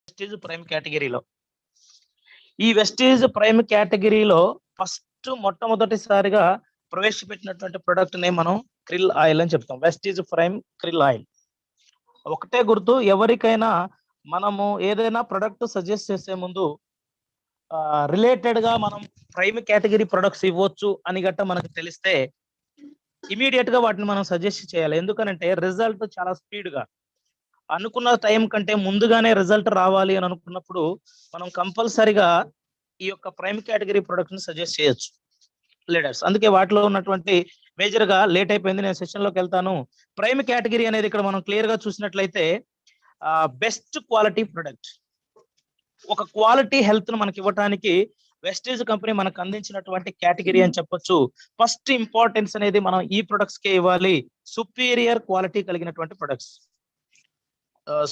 Vestige prime కేటగిరీలో. ఈ Vestige prime కేటగిరీలో మొట్టమొదటిసారిగా ప్రవేశపెట్టినటువంటి ప్రొడక్ట్ నే మనం క్రిల్ ఆయిల్ అని చెప్తాం. Vestige prime krill oil. ఒకటే గుర్తు, ఎవరికైనా మనము ఏదైనా ప్రొడక్ట్ సజెస్ట్ చేసే ముందు రిలేటెడ్ గా మనం ప్రైమ్ కేటగిరీ ప్రొడక్ట్స్ ఇవ్వచ్చు అని గట్ట మనకు తెలిస్తే ఇమీడియట్ గా వాటిని మనం సజెస్ట్ చేయాలి. ఎందుకనంటే రిజల్ట్ చాలా స్పీడ్ గా అనుకున్న టైం కంటే ముందుగానే రిజల్ట్ రావాలి అని అనుకున్నప్పుడు మనం కంపల్సరిగా ఈ యొక్క ప్రైమ్ కేటగిరీ ప్రొడక్ట్ ని సజెస్ట్ చేయొచ్చు లీడర్స్. అందుకే వాటిలో ఉన్నటువంటి మేజర్ గా లేట్ అయిపోయింది, నేను సెషన్ లోకి వెళ్తాను. ప్రైమ్ కేటగిరీ అనేది ఇక్కడ మనం క్లియర్ గా చూసినట్లయితే బెస్ట్ క్వాలిటీ ప్రొడక్ట్, ఒక క్వాలిటీ హెల్త్ ను మనకి ఇవ్వడానికి వెస్టీజ్ కంపెనీ మనకు అందించినటువంటి కేటగిరీ అని చెప్పొచ్చు. ఫస్ట్ ఇంపార్టెన్స్ అనేది మనం ఈ ప్రొడక్ట్స్ కే ఇవ్వాలి, సుపీరియర్ క్వాలిటీ కలిగినటువంటి ప్రొడక్ట్స్.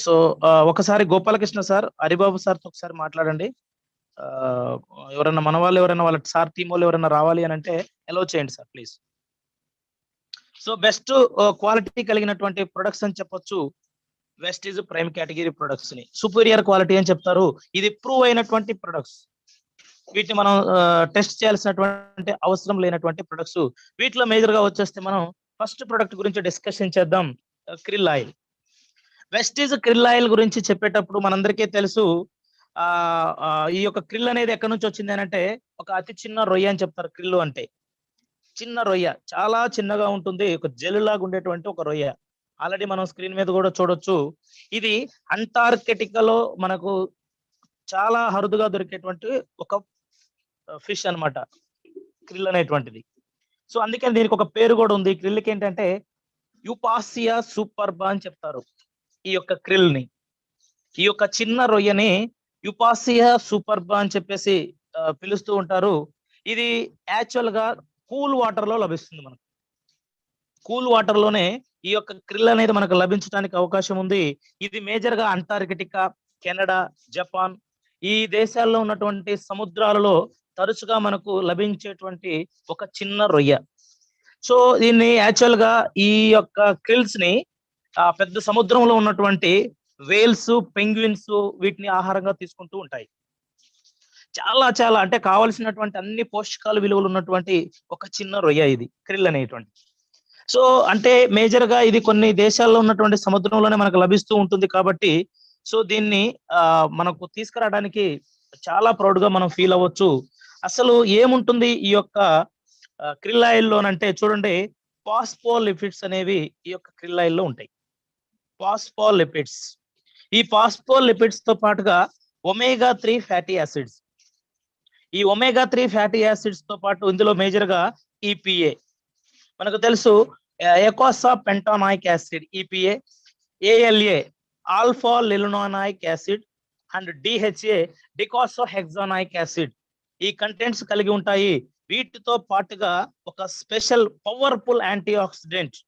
సో ఒకసారి గోపాలకృష్ణ సార్, హరిబాబు సార్ తో ఒకసారి మాట్లాడండి. ఎవరన్నా మన వాళ్ళు ఎవరైనా వాళ్ళ సార్ టీమ్ వాళ్ళు ఎవరైనా రావాలి అని అంటే అలౌ చేయండి sir please. So best quality కలిగినటువంటి ప్రొడక్ట్స్ అని చెప్పొచ్చు వెస్టీజ్ ప్రైమ్ కేటగిరీ ప్రొడక్ట్స్ ని. సుపీరియర్ క్వాలిటీ అని చెప్తారు. ఇది ప్రూవ్ అయినటువంటి ప్రొడక్ట్స్, వీటిని మనం టెస్ట్ చేయాల్సినటువంటి అవసరం లేనటువంటి ప్రొడక్ట్స్. వీటిలో మేజర్ గా వచ్చేస్తే మనం ఫస్ట్ ప్రొడక్ట్ గురించి డిస్కషన్ చేద్దాం, krill oil. Vestige krill oil గురించి చెప్పేటప్పుడు మనందరికీ తెలుసు, ఈ యొక్క క్రిల్ అనేది ఎక్కడి నుంచి వచ్చింది అని అంటే ఒక అతి చిన్న రొయ్య అని చెప్తారు. క్రిల్ అంటే చిన్న రొయ్య, చాలా చిన్నగా ఉంటుంది, ఒక జెల్ లాగా ఉండేటువంటి ఒక రొయ్య. ఆల్రెడీ మనం స్క్రీన్ మీద కూడా చూడొచ్చు. ఇది అంటార్కిటికాలో మనకు చాలా అరుదుగా దొరికేటువంటి ఒక ఫిష్ అన్నమాట క్రిల్ అనేటువంటిది. సో అందుకని దీనికి ఒక పేరు కూడా ఉంది. క్రిల్కి ఏంటంటే యుపాసియా సూపర్బా అని చెప్తారు ఈ యొక్క క్రిల్ ని. ఈ యొక్క చిన్న రొయ్యని యుపాసియా సూపర్బా అని చెప్పేసి పిలుస్తూ ఉంటారు. ఇది యాక్చువల్ గా కూల్ వాటర్ లో లభిస్తుంది. మనకు కూల్ వాటర్ లోనే ఈ యొక్క క్రిల్ అనేది మనకు లభించడానికి అవకాశం ఉంది. ఇది మేజర్ గా అంటార్కిటికా, కెనడా, జపాన్ ఈ దేశాల్లో ఉన్నటువంటి సముద్రాలలో తరచుగా మనకు లభించేటువంటి ఒక చిన్న రొయ్య. సో దీన్ని యాక్చువల్ గా ఈ యొక్క క్రిల్స్ ని పెద్ద సముద్రంలో ఉన్నటువంటి వేల్స్, పెంగ్విన్స్ వీటిని ఆహారంగా తీసుకుంటూ ఉంటాయి. చాలా చాలా అంటే కావలసినటువంటి అన్ని పోషకాల విలువలు ఉన్నటువంటి ఒక చిన్న రొయ్య ఇది క్రిల్ అనేటువంటి. సో అంటే మేజర్ గా ఇది కొన్ని దేశాల్లో ఉన్నటువంటి సముద్రంలోనే మనకు లభిస్తూ ఉంటుంది కాబట్టి సో దీన్ని మనకు తీసుకురావడానికి చాలా ప్రౌడ్ గా మనం ఫీల్ అవ్వచ్చు. అసలు ఏముంటుంది ఈ యొక్క క్రిల్ ఆయిల్ లోనంటే చూడండి, ఫాస్ఫోలిపిడ్స్ అనేవి ఈ యొక్క క్రిల్ ఆయిల్ లో ఉంటాయి. ఫాస్ఫోలిపిడ్స్, ఈ ఫాస్ఫోలిపిడ్స్ తో పాటుగా ఒమేగా 3 ఫ్యాటీ యాసిడ్స్. ఈ ఒమేగా 3 ఫ్యాటీ యాసిడ్స్ తో పాటు ఇందులో మేజర్ గా ఈపీఏ మనకు తెలుసు, eicosapentaenoic acid EPA, ALA alpha linolenic acid and DHA docosahexaenoic acid ఈ కంటెంట్స్ కలిగి ఉంటాయి. వీటితో పాటుగా ఒక special powerful antioxidant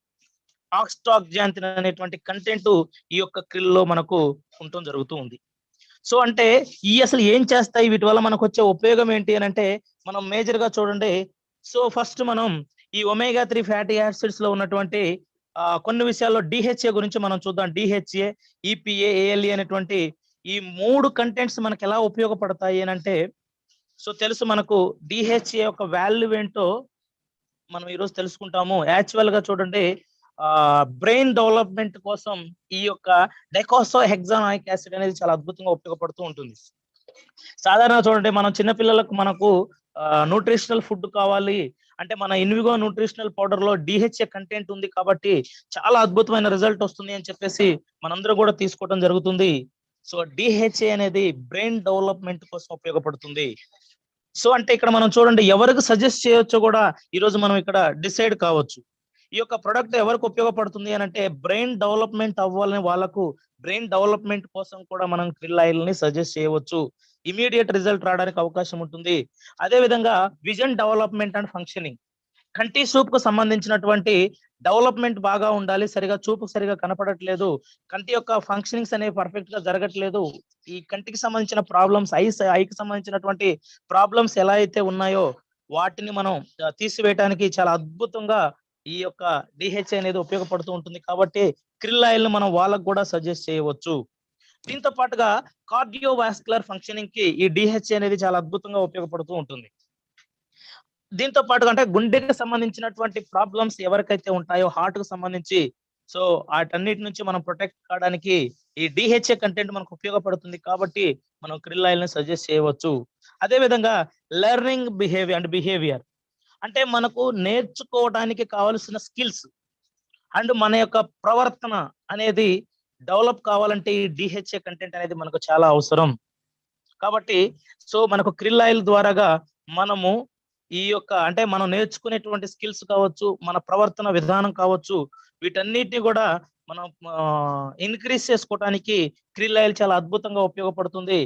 astaxanthin అనేటువంటి కంటెంట్ ఈ యొక్క క్రిల్ లో మనకు ఉండటం జరుగుతూ ఉంది. సో అంటే ఈ అసలు ఏం చేస్తాయి, వీటి వల్ల మనకు వచ్చే ఉపయోగం ఏంటి అని అంటే మనం మేజర్ గా చూడండి. సో ఫస్ట్ మనం ఈ ఒమేగా 3 ఫ్యాటీ యాసిడ్స్ లో ఉన్నటువంటి కొన్ని విషయాల్లో డిహెచ్ఏ గురించి మనం చూద్దాం. డిహెచ్ఏ, ఈపీఏ, ఏఎల్ఏ అనేటువంటి ఈ 3 కంటెంట్స్ మనకు ఎలా ఉపయోగపడతాయి అని అంటే సో తెలుసు మనకు డిహెచ్ఏ యొక్క వాల్యూ ఏంటో మనం ఈరోజు తెలుసుకుంటాము. యాక్చువల్ గా చూడండి, బ్రెయిన్ డెవలప్మెంట్ కోసం ఈ యొక్క డైకోసో హెక్సానాయిక్ యాసిడ్ అనేది చాలా అద్భుతంగా ఉపయోగపడుతూ ఉంటుంది. సాధారణంగా చూడండి, మనం చిన్నపిల్లలకు మనకు న్యూట్రిషనల్ ఫుడ్ కావాలి అంటే మన ఇన్విగో న్యూట్రిషనల్ పౌడర్ లో డిహెచ్ఏ కంటెంట్ ఉంది కాబట్టి చాలా అద్భుతమైన రిజల్ట్ వస్తుంది అని చెప్పేసి మనందరూ కూడా తీసుకోవడం జరుగుతుంది. సో డిహెచ్ఏ అనేది బ్రెయిన్ డెవలప్మెంట్ కోసం ఉపయోగపడుతుంది. సో అంటే ఇక్కడ మనం చూడండి, ఎవరికి సజెస్ట్ చేయొచ్చో కూడా ఈరోజు మనం ఇక్కడ డిసైడ్ కావచ్చు. ఈ యొక్క ప్రొడక్ట్ ఎవరికి ఉపయోగపడుతుంది అని అంటే బ్రెయిన్ డెవలప్మెంట్ అవ్వాలని వాళ్ళకు బ్రెయిన్ డెవలప్మెంట్ కోసం కూడా మనం క్రిల్ ఆయిల్ ని సజెస్ట్ చేయవచ్చు. ఇమీడియట్ రిజల్ట్ రావడానికి అవకాశం ఉంటుంది. అదే విధంగా విజన్ డెవలప్మెంట్ అండ్ ఫంక్షనింగ్, కంటి చూపుకు సంబంధించినటువంటి డెవలప్మెంట్ బాగా ఉండాలి, సరిగా చూపు సరిగా కనపడట్లేదు, కంటి యొక్క ఫంక్షనింగ్స్ అనేవి పర్ఫెక్ట్ గా జరగట్లేదు, ఈ కంటికి సంబంధించిన ప్రాబ్లమ్స్, ఐకి సంబంధించినటువంటి ప్రాబ్లమ్స్ ఎలా అయితే ఉన్నాయో వాటిని మనం తీసివేయడానికి చాలా అద్భుతంగా ఈ యొక్క డిహెచ్ఏ అనేది ఉపయోగపడుతూ ఉంటుంది. కాబట్టి క్రిల్ ఆయిల్ మనం వాళ్ళకు కూడా సజెస్ట్ చేయవచ్చు. దీంతో పాటుగా కార్డియోవాస్కులర్ ఫంక్షనింగ్ కి ఈ డిహెచ్ఏ అనేది చాలా అద్భుతంగా ఉపయోగపడుతూ ఉంటుంది. దీంతో పాటుగా అంటే గుండెకి సంబంధించినటువంటి ప్రాబ్లమ్స్ ఎవరికైతే ఉంటాయో హార్ట్ కు సంబంధించి, సో వాటన్నిటి నుంచి మనం ప్రొటెక్ట్ కావడానికి ఈ డిహెచ్ఏ కంటెంట్ మనకు ఉపయోగపడుతుంది కాబట్టి మనం క్రిల్ ఆయిల్ ని సజెస్ట్ చేయవచ్చు. అదే విధంగా లెర్నింగ్ బిహేవియర్ అంటే మనకు నేర్చుకోవడానికి కావలసిన స్కిల్స్ అండ్ మన యొక్క ప్రవర్తన అనేది డెవలప్ కావాలంటే ఈ డిహెచ్ఏ కంటెంట్ అనేది మనకు చాలా అవసరం. కాబట్టి సో మనకు క్రిల్ ఆయిల్ ద్వారాగా మనము ఈ యొక్క అంటే మనం నేర్చుకునేటువంటి స్కిల్స్ కావచ్చు, మన ప్రవర్తన విధానం కావచ్చు, వీటన్నిటిని కూడా మనం ఇంక్రీజ్ చేసుకోవడానికి క్రిల్ ఆయిల్ చాలా అద్భుతంగా ఉపయోగపడుతుంది.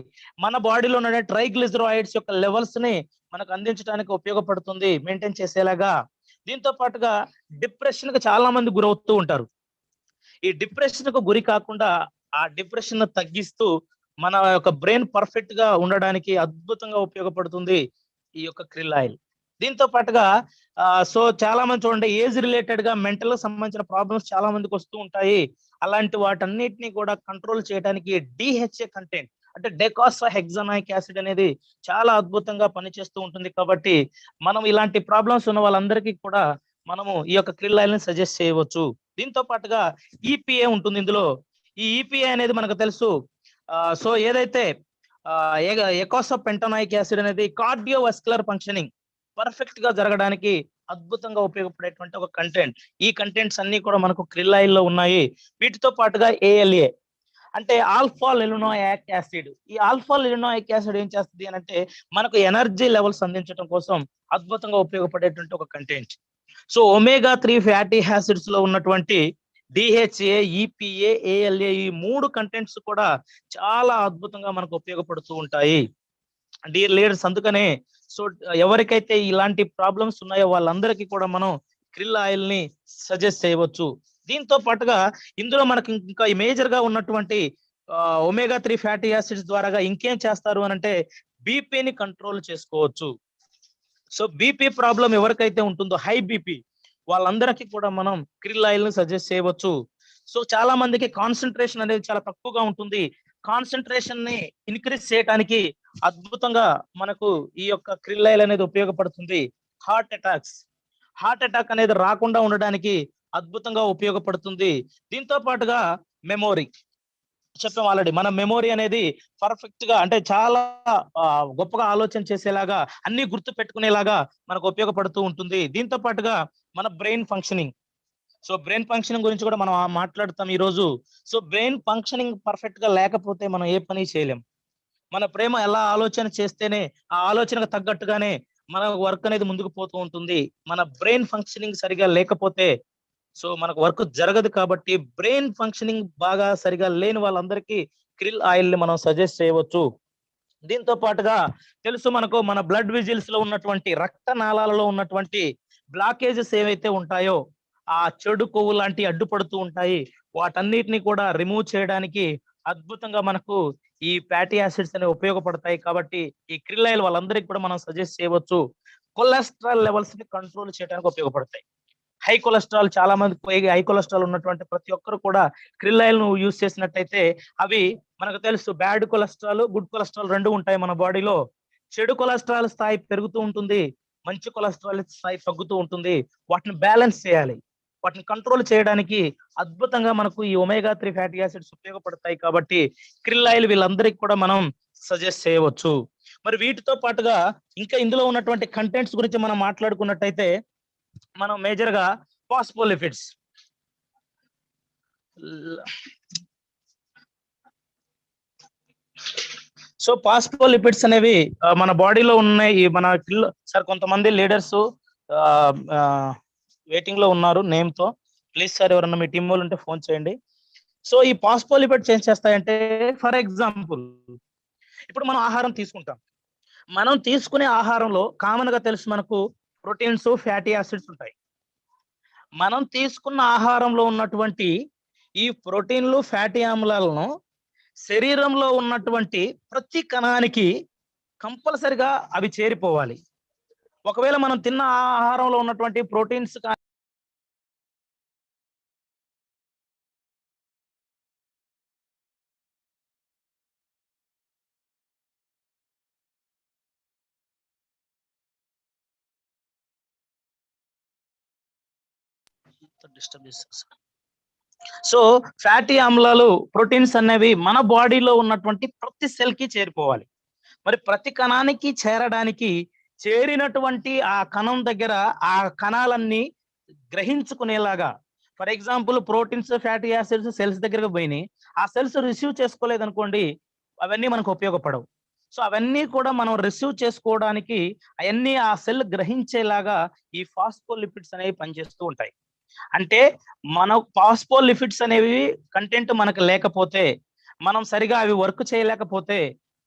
మన బాడీలో ఉన్న ట్రైగ్లిజరాయిడ్స్ యొక్క లెవెల్స్ ని మనకు అందించడానికి ఉపయోగపడుతుంది, మెయింటైన్ చేసేలాగా. దీంతో పాటుగా డిప్రెషన్ కి చాలా మంది గురవుతూ ఉంటారు. ఈ డిప్రెషన్ కు గురి కాకుండా ఆ డిప్రెషన్ తగ్గిస్తూ మన యొక్క బ్రెయిన్ పర్ఫెక్ట్ గా ఉండడానికి అద్భుతంగా ఉపయోగపడుతుంది ఈ యొక్క క్రిల్ ఆయిల్. దీంతో పాటుగా సో చాలా మంది చూడండి ఏజ్ రిలేటెడ్ గా మెంటల్ సంబంధించిన ప్రాబ్లమ్స్ చాలా మందికి వస్తూ ఉంటాయి. అలాంటి వాటన్నిటిని కూడా కంట్రోల్ చేయడానికి డిహెచ్ఏ కంటెంట్ అంటే డెకాసోహెక్సానయిక్ యాసిడ్ అనేది చాలా అద్భుతంగా పనిచేస్తూ ఉంటుంది. కాబట్టి మనం ఇలాంటి ప్రాబ్లమ్స్ ఉన్న వాళ్ళందరికీ కూడా మనము ఈ యొక్క క్రిల్ ఆయిల్ ని సజెస్ట్ చేయవచ్చు. దీంతో పాటుగా ఈపీఏ ఉంటుంది ఇందులో. ఈ ఈపీఏ అనేది మనకు తెలుసు. సో ఏదైతే ఎకోసోపెంటనాయిక్ యాసిడ్ అనేది కార్డియోవాస్కులర్ ఫంక్షనింగ్ పర్ఫెక్ట్ గా జరగడానికి అద్భుతంగా ఉపయోగపడేటువంటి ఒక కంటెంట్. ఈ కంటెంట్స్ అన్ని కూడా మనకు క్రిల్ ఆయిల్ లో ఉన్నాయి. వీటితో పాటుగా ఏఎల్ఏ అంటే ఆల్ఫా లినోయిక్ యాసిడ్. ఈ ఆల్ఫా లినోయిక్ యాసిడ్ ఏం చేస్తుంది అని అంటే మనకు ఎనర్జీ లెవెల్స్ అందించడం కోసం అద్భుతంగా ఉపయోగపడేటువంటి ఒక content. So omega 3 fatty acids లో ఉన్నటువంటి డిహెచ్ఏ, ఈపీఏ, ఏఎల్ఏ ఈ 3 కంటెంట్స్ కూడా చాలా అద్భుతంగా మనకు ఉపయోగపడుతూ ఉంటాయి. డియర్ లీడర్స్, అందుకనే సో ఎవరికైతే ఇలాంటి ప్రాబ్లమ్స్ ఉన్నాయో వాళ్ళందరికీ కూడా మనం క్రిల్ ఆయిల్ ని సజెస్ట్ చేయవచ్చు. దీంతో పాటుగా ఇందులో మనకి ఇంకా మేజర్ గా ఉన్నటువంటి ఒమేగా 3 ఫ్యాటీ యాసిడ్స్ ద్వారా ఇంకేం చేస్తారు అని అంటే బీపీని కంట్రోల్ చేసుకోవచ్చు. సో బీపీ ప్రాబ్లం ఎవరికైతే ఉంటుందో హై బీపీ వాళ్ళందరికీ కూడా మనం క్రిల్ ఆయిల్ ని సజెస్ట్ చేయవచ్చు. సో చాలా మందికి కాన్సన్ట్రేషన్ అనేది చాలా తక్కువగా ఉంటుంది. కాన్సన్ట్రేషన్ ని ఇన్క్రీజ్ చేయడానికి అద్భుతంగా మనకు ఈ యొక్క క్రిల్ ఆయిల్ అనేది ఉపయోగపడుతుంది. హార్ట్ అటాక్ అనేది రాకుండా ఉండడానికి అద్భుతంగా ఉపయోగపడుతుంది. దీంతో పాటుగా మెమోరీ చెప్పాం ఆల్రెడీ. మన మెమోరీ అనేది పర్ఫెక్ట్ గా అంటే చాలా గొప్పగా ఆలోచన చేసేలాగా అన్ని గుర్తు పెట్టుకునేలాగా మనకు ఉపయోగపడుతూ ఉంటుంది. దీంతో పాటుగా మన brain functioning. So brain functioning గురించి కూడా మనం మాట్లాడుతాం ఈ రోజు. సో బ్రెయిన్ ఫంక్షనింగ్ పర్ఫెక్ట్ గా లేకపోతే మనం ఏ పని చేయలేం. మన ప్రేమ ఎలా ఆలోచన చేస్తేనే ఆ ఆలోచనకు తగ్గట్టుగానే మన వర్క్ అనేది ముందుకు పోతూ ఉంటుంది. మన బ్రెయిన్ ఫంక్షనింగ్ సరిగా లేకపోతే సో మనకు వర్క్ జరగదు. కాబట్టి బ్రెయిన్ ఫంక్షనింగ్ బాగా సరిగా లేని వాళ్ళందరికీ క్రిల్ ఆయిల్ ని మనం సజెస్ట్ చేయవచ్చు. దీంతో పాటుగా తెలుసు మనకు మన బ్లడ్ విజిల్స్ లో ఉన్నటువంటి రక్త నాళాలలో ఉన్నటువంటి బ్లాకేజెస్ ఏవైతే ఉంటాయో ఆ చెడు కొవ్వు లాంటి అడ్డుపడుతూ ఉంటాయి. వాటన్నిటిని కూడా రిమూవ్ చేయడానికి అద్భుతంగా మనకు ఈ ఫ్యాటీ యాసిడ్స్ అనేవి ఉపయోగపడతాయి. కాబట్టి ఈ క్రిల్ ఆయిల్ వాళ్ళందరికీ కూడా మనం సజెస్ట్ చేయవచ్చు. కొలెస్ట్రాల్ లెవెల్స్ ని కంట్రోల్ చేయడానికి ఉపయోగపడతాయి. హై కొలెస్ట్రాల్ చాలా మందికి హై కొలెస్ట్రాల్ ఉన్నటువంటి ప్రతి ఒక్కరు కూడా క్రిల్ ఆయిల్ ను యూజ్ చేసినట్టయితే అవి మనకు తెలుసు బ్యాడ్ కొలెస్ట్రాల్, గుడ్ కొలెస్ట్రాల్ రెండు ఉంటాయి మన బాడీలో. చెడు కొలెస్ట్రాల్ స్థాయి పెరుగుతూ ఉంటుంది, మంచి కొలెస్ట్రాల్ స్థాయి తగ్గుతూ ఉంటుంది. వాటిని బ్యాలెన్స్ చేయాలి. వాటిని కంట్రోల్ చేయడానికి అద్భుతంగా మనకు ఈ ఒమేగా 3 ఫ్యాటీ యాసిడ్స్ ఉపయోగపడతాయి. కాబట్టి క్రిల్ ఆయిల్ వీళ్ళందరికీ కూడా మనం సజెస్ట్ చేయవచ్చు. మరి వీటితో పాటుగా ఇంకా ఇందులో ఉన్నటువంటి కంటెంట్స్ గురించి మనం మాట్లాడుకున్నట్టయితే మనం మేజర్ గా ఫాస్ఫోలిపిడ్స్. సో ఫాస్ఫోలిపిడ్స్ అనేవి మన బాడీలో ఉన్నాయి. మన సార్ కొంతమంది లీడర్స్ వెయిటింగ్ లో ఉన్నారు నేమ్ తో. ప్లీజ్ సార్ ఎవరన్నా మీ టీం వాళ్ళు ఉంటే ఫోన్ చేయండి. సో ఈ ఫాస్ఫోలిపిడ్స్ ఏం చేస్తాయంటే ఫర్ ఎగ్జాంపుల్ ఇప్పుడు మనం ఆహారం తీసుకుంటాం. మనం తీసుకునే ఆహారంలో కామన్ గా తెలుసు మనకు ప్రోటీన్స్, ఫ్యాటీ యాసిడ్స్ ఉంటాయి. మనం తీసుకున్న ఆహారంలో ఉన్నటువంటి ఈ ప్రోటీన్లు, ఫ్యాటీ ఆమ్లాలను శరీరంలో ఉన్నటువంటి ప్రతి కణానికి కంపల్సరిగా అవి చేరిపోవాలి. ఒకవేళ మనం తిన్న ఆహారంలో ఉన్నటువంటి ప్రోటీన్స్ డిస్టర్బ్ చేస్తారు. సో ఫ్యాటీ ఆమ్లాలు ప్రోటీన్స్ అనేవి మన బాడీలో ఉన్నటువంటి ప్రతి సెల్ కి చేరిపోవాలి. మరి ప్రతి కణానికి చేరడానికి చేరినటువంటి ఆ కణం దగ్గర ఆ కణాలన్నీ గ్రహించుకునేలాగా, for example proteins fatty acids cells దగ్గరకు పోయినాయి, ఆ సెల్స్ రిసీవ్ చేసుకోలేదు అనుకోండి, అవన్నీ మనకు ఉపయోగపడవు. సో అవన్నీ కూడా మనం రిసీవ్ చేసుకోవడానికి అవన్నీ ఆ సెల్ గ్రహించేలాగా ఈ ఫాస్ఫోలిపిడ్స్ అనేవి పనిచేస్తూ ఉంటాయి. అంటే మన ఫాస్ఫోలిపిడ్స్ అనేవి కంటెంట్ మనకు లేకపోతే, మనం సరిగా అవి వర్క్ చేయలేకపోతే,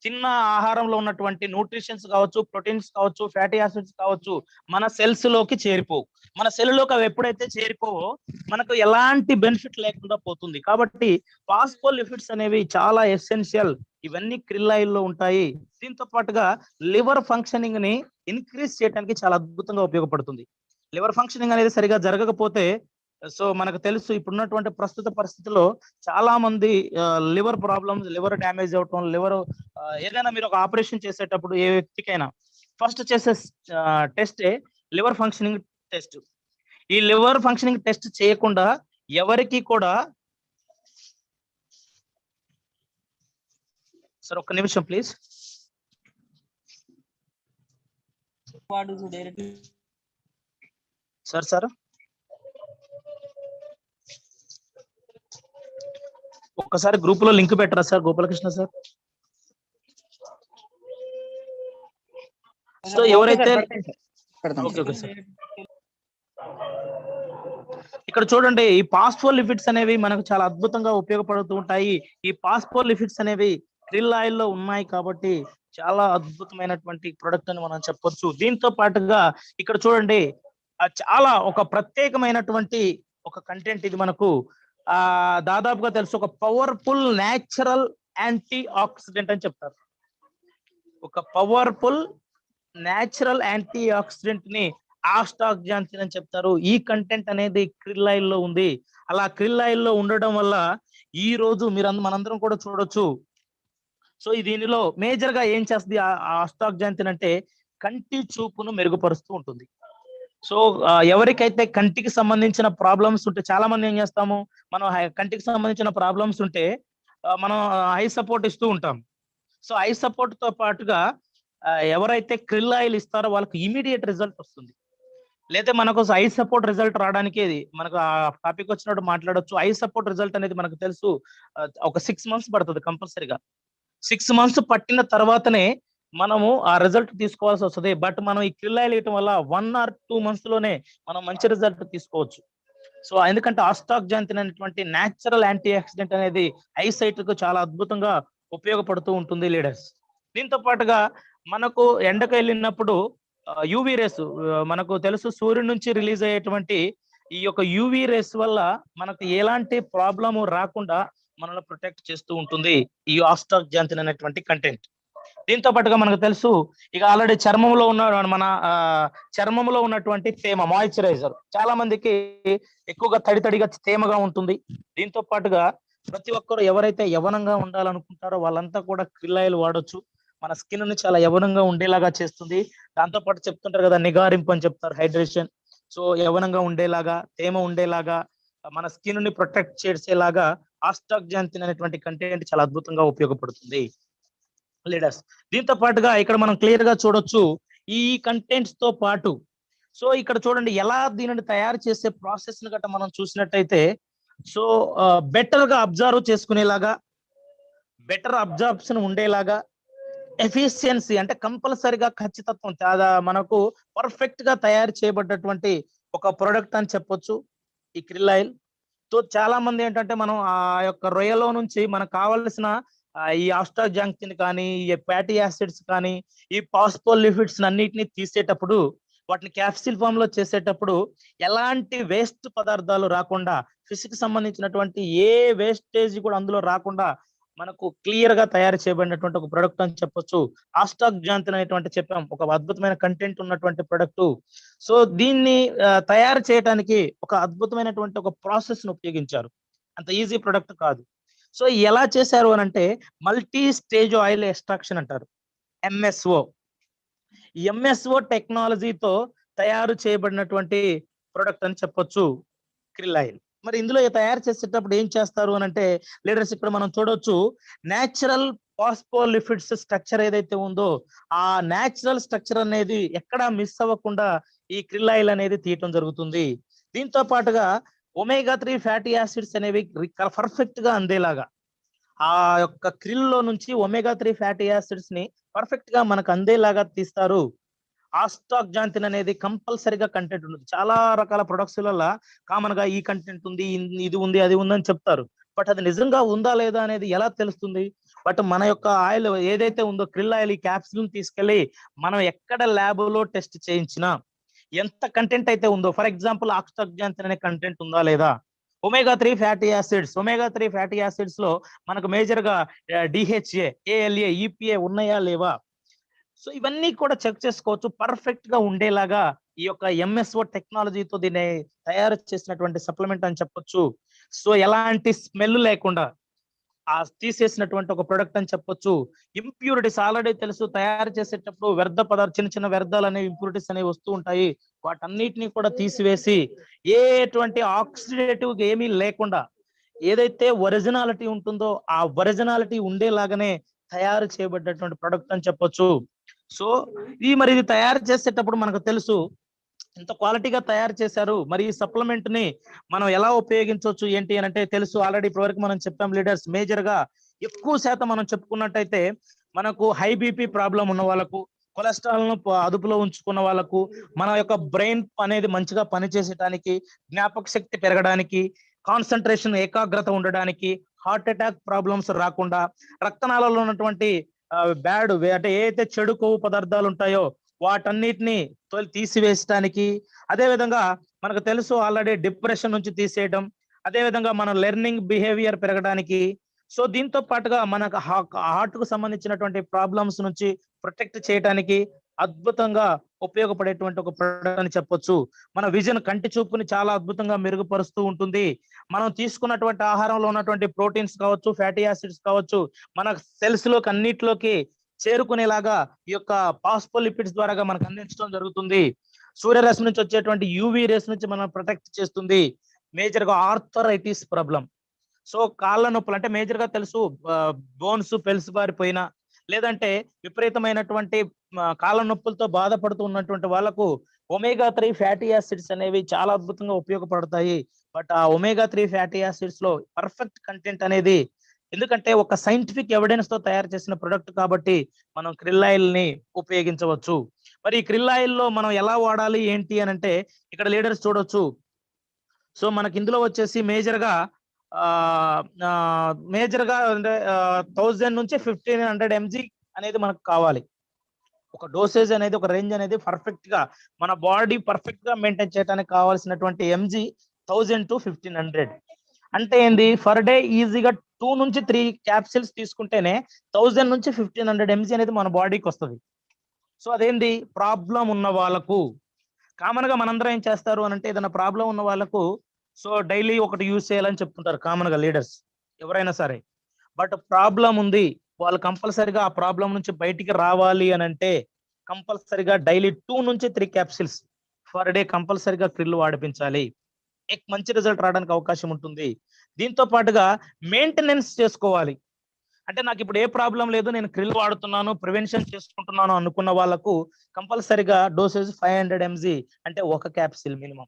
తిన్న ఆహారంలో ఉన్నటువంటి న్యూట్రిషన్స్ కావచ్చు, ప్రోటీన్స్ కావచ్చు, ఫ్యాటీ యాసిడ్స్ కావచ్చు, మన సెల్స్ లోకి చేరిపోవు. మన సెల్ లోకి అవి ఎప్పుడైతే చేరిపోవో మనకు ఎలాంటి బెనిఫిట్ లేకుండా పోతుంది. కాబట్టి ఫాస్ఫోలిపిడ్స్ అనేవి చాలా ఎసెన్షియల్. ఇవన్నీ క్రిల్ ఆయిల్ లో ఉంటాయి. దీంతో పాటుగా లివర్ ఫంక్షనింగ్ ని ఇంక్రీజ్ చేయడానికి చాలా అద్భుతంగా ఉపయోగపడుతుంది. లివర్ ఫంక్షనింగ్ అనేది సరిగా జరగకపోతే, సో మనకు తెలుసు ఇప్పుడున్నటువంటి ప్రస్తుత పరిస్థితుల్లో చాలా మంది లివర్ ప్రాబ్లమ్స్, లివర్ డ్యామేజ్ అవటం, లివర్ ఏదైనా మీరు ఒక ఆపరేషన్ చేసేటప్పుడు ఏ వ్యక్తికైనా ఫస్ట్ చేసే టెస్టే లివర్ ఫంక్షనింగ్ టెస్ట్. ఈ లివర్ ఫంక్షనింగ్ టెస్ట్ చేయకుండా ఎవరికి కూడా, సార్ ఒక్క నిమిషం ప్లీజ్. సార్ ఒక్కసారి గ్రూప్ లో లింక్ పెట్టరా సార్, గోపాలకృష్ణ సార్. సో ఎవరైతే ఓకే సార్, ఇక్కడ చూడండి ఈ ఫాస్ఫోలిపిడ్స్ అనేవి మనకు చాలా అద్భుతంగా ఉపయోగపడుతూ ఉంటాయి. ఈ ఫాస్ఫోలిపిడ్స్ అనేవి క్రిల్ ఆయిల్ లో ఉన్నాయి కాబట్టి చాలా అద్భుతమైనటువంటి ప్రొడక్ట్ అని మనం చెప్పొచ్చు. దీంతో పాటుగా ఇక్కడ చూడండి చాలా ఒక ప్రత్యేకమైనటువంటి ఒక కంటెంట్ ఇది మనకు దాదాపుగా తెలుసు, ఒక పవర్ఫుల్ న్యాచురల్ యాంటీ ఆక్సిడెంట్ అని చెప్తారు. ఒక పవర్ఫుల్ న్యాచురల్ యాంటీ ఆక్సిడెంట్ ని ఆస్టాగ్జాంతిన్ అని చెప్తారు. ఈ కంటెంట్ అనేది క్రిల్ ఆయిల్ లో ఉంది. అలా క్రిల్ ఆయిల్ లో ఉండడం వల్ల ఈ రోజు మనందరం కూడా చూడొచ్చు. సో దీనిలో మేజర్ గా ఏం చేస్తుంది ఆస్టాగ్జాంతిన్ అంటే, కంటి చూపును మెరుగుపరుస్తూ ఉంటుంది. సో ఎవరికైతే కంటికి సంబంధించిన ప్రాబ్లమ్స్ ఉంటే, చాలా మంది ఏం చేస్తాము, మనం కంటికి సంబంధించిన ప్రాబ్లమ్స్ ఉంటే మనం ఐ సపోర్ట్ ఇస్తూ ఉంటాం. సో ఐ సపోర్ట్ తో పాటుగా ఎవరైతే క్రిల్ ఆయిల్ ఇస్తారో వాళ్ళకి ఇమీడియట్ రిజల్ట్ వస్తుంది. లేదా మనకు ఐ సపోర్ట్ రిజల్ట్ రావడానికి మనకు ఆ టాపిక్ వచ్చినట్టు మాట్లాడొచ్చు. ఐ సపోర్ట్ రిజల్ట్ అనేది మనకు తెలుసు ఒక 6 months పడుతుంది కంపల్సరీగా. 6 months పట్టిన తర్వాతనే మనము ఆ రిజల్ట్ తీసుకోవాల్సి వస్తుంది. బట్ మనం ఈ క్రిల్ ఆయిల్ వేయటం వల్ల 1 or 2 months లోనే మనం మంచి రిజల్ట్ తీసుకోవచ్చు. సో ఎందుకంటే ఆస్టాగ్జాంతిన్ అనేటువంటి న్యాచురల్ యాంటీ ఆక్సిడెంట్ అనేది ఐ సైట్ కు చాలా అద్భుతంగా ఉపయోగపడుతూ ఉంటుంది లీడర్స్. దీంతో పాటుగా మనకు ఎండకు వెళ్ళినప్పుడు యూవీ రేస్ మనకు తెలుసు, సూర్యుడి నుంచి రిలీజ్ అయ్యేటువంటి ఈ యొక్క యూవీ రేస్ వల్ల మనకు ఎలాంటి ప్రాబ్లము రాకుండా మనల్ని ప్రొటెక్ట్ చేస్తూ ఉంటుంది ఈ ఆస్టాగ్జాంతిన్ అనేటువంటి కంటెంట్. దీంతో పాటుగా మనకు తెలుసు, ఇక ఆల్రెడీ చర్మంలో ఉన్న మన చర్మంలో ఉన్నటువంటి తేమ, మాయిశ్చరైజర్ చాలా మందికి ఎక్కువగా తడిగా తేమగా ఉంటుంది. దీంతో పాటుగా ప్రతి ఒక్కరు ఎవరైతే యవనంగా ఉండాలనుకుంటారో వాళ్ళంతా కూడా క్రిల్ ఆయిల్ వాడొచ్చు. మన స్కిన్ ని చాలా యవనంగా ఉండేలాగా చేస్తుంది. దాంతో పాటు చెప్తుంటారు కదా నిగారింపు అని చెప్తారు, హైడ్రేషన్. సో యవనంగా ఉండేలాగా, తేమ ఉండేలాగా, మన స్కిన్ ని ప్రొటెక్ట్ చేసేలాగా ఆస్టాగ్జాంతిన్ అనేటువంటి కంటెంట్ చాలా అద్భుతంగా ఉపయోగపడుతుంది లీడర్స్. దీంతో పాటుగా ఇక్కడ మనం క్లియర్ గా చూడొచ్చు ఈ కంటెంట్స్ తో పాటు. సో ఇక్కడ చూడండి ఎలా దీనిని తయారు చేసే ప్రాసెస్ ని గట్రా మనం చూసినట్టయితే, సో బెటర్ గా అబ్జర్వ్ చేసుకునేలాగా, బెటర్ అబ్జర్ప్షన్ ఉండేలాగా, ఎఫిషియన్సీ అంటే కంపల్సరిగా ఖచ్చితత్వం మనకు పర్ఫెక్ట్ గా తయారు చేయబడ్డటువంటి ఒక ప్రొడక్ట్ అని చెప్పొచ్చు ఈ క్రిల్ ఆయిల్. సో చాలా మంది ఏంటంటే మనం ఆ యొక్క రొయ్యలో నుంచి మనకు కావలసిన ఈ ఆస్టాగ్జాంతిన్ కానీ, ఈ ఫ్యాటీ యాసిడ్స్ కానీ, ఈ ఫాస్ఫోలిపిడ్స్ అన్నిటిని తీసేటప్పుడు, వాటిని క్యాప్సిల్ ఫామ్ లో చేసేటప్పుడు ఎలాంటి వేస్ట్ పదార్థాలు రాకుండా, ఫిష్ కి సంబంధించినటువంటి ఏ వేస్టేజ్ కూడా అందులో రాకుండా మనకు క్లియర్ గా తయారు చేయబడినటువంటి ఒక ప్రొడక్ట్ అని చెప్పొచ్చు. ఆస్టాగ్జాంతిన్ అనేటువంటి చెప్పాం, ఒక అద్భుతమైన కంటెంట్ ఉన్నటువంటి ప్రొడక్ట్. సో దీన్ని తయారు చేయడానికి ఒక అద్భుతమైనటువంటి ఒక ప్రాసెస్ ను ఉపయోగించారు. అంత ఈజీ ప్రొడక్ట్ కాదు. సో ఎలా చేశారు అని అంటే మల్టీ స్టేజ్ ఆయిల్ ఎక్స్ట్రాక్షన్ అంటారు, ఎంఎస్ఓ. ఎంఎస్ఓ టెక్నాలజీతో తయారు చేయబడినటువంటి ప్రొడక్ట్ అని చెప్పొచ్చు క్రిల్ ఆయిల్. మరి ఇందులో తయారు చేసేటప్పుడు ఏం చేస్తారు అని అంటే లీడర్స్ ఇక్కడ మనం చూడొచ్చు, నేచురల్ ఫాస్ఫోలిపిడ్స్ స్ట్రక్చర్ ఏదైతే ఉందో ఆ నేచురల్ స్ట్రక్చర్ అనేది ఎక్కడా మిస్ అవ్వకుండా ఈ క్రిల్ ఆయిల్ అనేది తీయటం జరుగుతుంది. దీంతో పాటుగా ఒమేగా 3 ఫ్యాటీ యాసిడ్స్ అనేవి పర్ఫెక్ట్ గా అందేలాగా ఆ యొక్క క్రిల్ లో నుంచి ఒమేగా 3 ఫ్యాటీ యాసిడ్స్ ని పర్ఫెక్ట్ గా మనకు అందేలాగా తీస్తారు. ఆస్టాక్జాంతిన్ అనేది కంపల్సరీగా కంటెంట్ ఉంటుంది. చాలా రకాల ప్రొడక్ట్స్ వల్ల కామన్ గా ఈ కంటెంట్ ఉంది, ఇది ఉంది, అది ఉంది అని చెప్తారు. బట్ అది నిజంగా ఉందా లేదా అనేది ఎలా తెలుస్తుంది? బట్ మన యొక్క ఆయిల్ ఏదైతే ఉందో క్రిల్ ఆయిల్, ఈ క్యాప్సూల్ తీసుకెళ్లి మనం ఎక్కడ ల్యాబ్ లో టెస్ట్ చేయించినా ఎంత కంటెంట్ అయితే ఉందో, ఫర్ ఎగ్జాంపుల్ ఆక్సాక్జాంతిన్ అనే కంటెంట్ ఉందా లేదా, ఒమేగా 3 ఫ్యాటీ యాసిడ్స్ లో మనకు మేజర్ గా డిహెచ్ఏ, ఏఎల్ఏ, ఈపీఏ ఉన్నాయా లేవా, సో ఇవన్నీ కూడా చెక్ చేసుకోవచ్చు. పర్ఫెక్ట్ గా ఉండేలాగా ఈ యొక్క ఎంఎస్ఓ టెక్నాలజీతో దీన్ని తయారు చేసినటువంటి సప్లిమెంట్ అని చెప్పొచ్చు. సో ఎలాంటి స్మెల్ లేకుండా తీసేసినటువంటి ఒక ప్రొడక్ట్ అని చెప్పొచ్చు. ఇంప్యూరిటీస్ ఆల్రెడీ తెలుసు, తయారు చేసేటప్పుడు వ్యర్థ పదార్థాలు, చిన్న చిన్న వ్యర్థాలు అనేవి, ఇంప్యూరిటీస్ అనేవి వస్తూ ఉంటాయి. వాటన్నిటిని కూడా తీసివేసి ఎటువంటి ఆక్సిడేటివ్ ఏమీ లేకుండా ఏదైతే ఒరిజినాలిటీ ఉంటుందో ఆ ఒరిజినాలిటీ ఉండేలాగానే తయారు చేయబడ్డటువంటి ప్రొడక్ట్ అని చెప్పొచ్చు. సో ఇది తయారు చేసేటప్పుడు మనకు తెలుసు ఇంత క్వాలిటీగా తయారు చేశారు. మరి ఈ సప్లిమెంట్ ని మనం ఎలా ఉపయోగించవచ్చు ఏంటి అని అంటే తెలుసు ఆల్రెడీ. ఇప్పటివరకు మనం చెప్పాం లీడర్స్, మేజర్ గా ఎక్కువ శాతం మనం చెప్పుకున్నట్టయితే మనకు హై బీపీ ప్రాబ్లం ఉన్న వాళ్ళకు, కొలెస్ట్రాల్ ను అదుపులో ఉంచుకున్న వాళ్ళకు, మన యొక్క బ్రెయిన్ అనేది మంచిగా పనిచేయడానికి, జ్ఞాపక శక్తి పెరగడానికి, కాన్సన్ట్రేషన్ ఏకాగ్రత ఉండడానికి, హార్ట్ అటాక్ ప్రాబ్లమ్స్ రాకుండా, రక్తనాళాల్లో ఉన్నటువంటి బ్యాడ్ అంటే ఏదైతే చెడు కొవ్వు పదార్థాలు ఉంటాయో వాటన్నిటిని తీసివేయడానికి, అదే విధంగా మనకు తెలుసు ఆల్రెడీ డిప్రెషన్ నుంచి తీసేయడం, అదే విధంగా మన లెర్నింగ్ బిహేవియర్ పెరగడానికి, సో దీంతో పాటుగా మనకు హార్ట్ కు సంబంధించినటువంటి ప్రాబ్లమ్స్ నుంచి ప్రొటెక్ట్ చేయడానికి అద్భుతంగా ఉపయోగపడేటువంటి ఒక ప్రొడక్ట్ అని చెప్పొచ్చు. మన విజన్, కంటి చూపుని చాలా అద్భుతంగా మెరుగుపరుస్తూ ఉంటుంది. మనం తీసుకున్నటువంటి ఆహారంలో ఉన్నటువంటి ప్రోటీన్స్ కావచ్చు, ఫ్యాటీ యాసిడ్స్ కావచ్చు, మన సెల్స్ లోకి అన్నిటిలోకి చేరుకునేలాగా ఈ యొక్క ఫాస్ఫోలిపిడ్స్ ద్వారా మనకు అందించడం జరుగుతుంది. సూర్యరశ్మి నుంచి వచ్చేటువంటి యూవీ రేస్ నుంచి మనం ప్రొటెక్ట్ చేస్తుంది. మేజర్ గా ఆర్థరైటిస్ ప్రాబ్లం, సో కాళ్ళ నొప్పులు అంటే మేజర్ గా తెలుసు, బోన్స్ పెల్స్ బారిపోయినా లేదంటే విపరీతమైనటువంటి కాళ్ళ నొప్పులతో బాధపడుతూ ఉన్నటువంటి వాళ్ళకు ఒమేగా 3 ఫ్యాటీ యాసిడ్స్ అనేవి చాలా అద్భుతంగా ఉపయోగపడతాయి. బట్ ఆ ఒమేగా 3 ఫ్యాటీ యాసిడ్స్ లో పర్ఫెక్ట్ కంటెంట్ అనేది, ఎందుకంటే ఒక సైంటిఫిక్ ఎవిడెన్స్ తో తయారు చేసిన ప్రొడక్ట్ కాబట్టి మనం క్రిల్ ఆయిల్ ని ఉపయోగించవచ్చు. మరి ఈ క్రిల్ ఆయిల్ లో మనం ఎలా వాడాలి ఏంటి అని అంటే ఇక్కడ లీడర్స్ చూడొచ్చు. సో మనకి ఇందులో వచ్చేసి మేజర్ గా అంటే 1000 నుంచి 1500 mg అనేది మనకు కావాలి. ఒక డోసేజ్ అనేది, ఒక రేంజ్ అనేది పర్ఫెక్ట్ గా మన బాడీ పర్ఫెక్ట్ గా మెయింటైన్ చేయడానికి కావాల్సినటువంటి ఎంజీ 1000 to 1500. అంటే ఏంది, ఫర్ డే ఈజీగా 2 నుంచి 3 క్యాప్సిల్స్ తీసుకుంటేనే 1000 నుంచి 1500 mg అనేది మన బాడీకి వస్తుంది. సో అదేంది, ప్రాబ్లం ఉన్న వాళ్ళకు కామన్ గా మనందరం ఏం చేస్తారు అని అంటే ఏదైనా ప్రాబ్లం ఉన్న వాళ్ళకు సో డైలీ ఒకటి యూజ్ చేయాలని చెప్తుంటారు కామన్ గా లీడర్స్ ఎవరైనా సరే. బట్ ప్రాబ్లం ఉంది, వాళ్ళు కంపల్సరిగా ఆ ప్రాబ్లం నుంచి బయటికి రావాలి అని అంటే కంపల్సరిగా డైలీ 2 నుంచి 3 క్యాప్సిల్స్ ఫర్ డే కంపల్సరిగా క్రిల్ వాడిపించాలి. మంచి రిజల్ట్ రావడానికి అవకాశం ఉంటుంది. దీంతో పాటుగా మెయింటెనెన్స్ చేసుకోవాలి. అంటే నాకు ఇప్పుడు ఏ ప్రాబ్లం లేదు, నేను క్రిల్ వాడుతున్నాను, ప్రివెన్షన్ చేసుకుంటున్నాను అనుకున్న వాళ్ళకు కంపల్సరిగా డోసేజ్ 500 mg అంటే ఒక క్యాప్సిల్ మినిమం.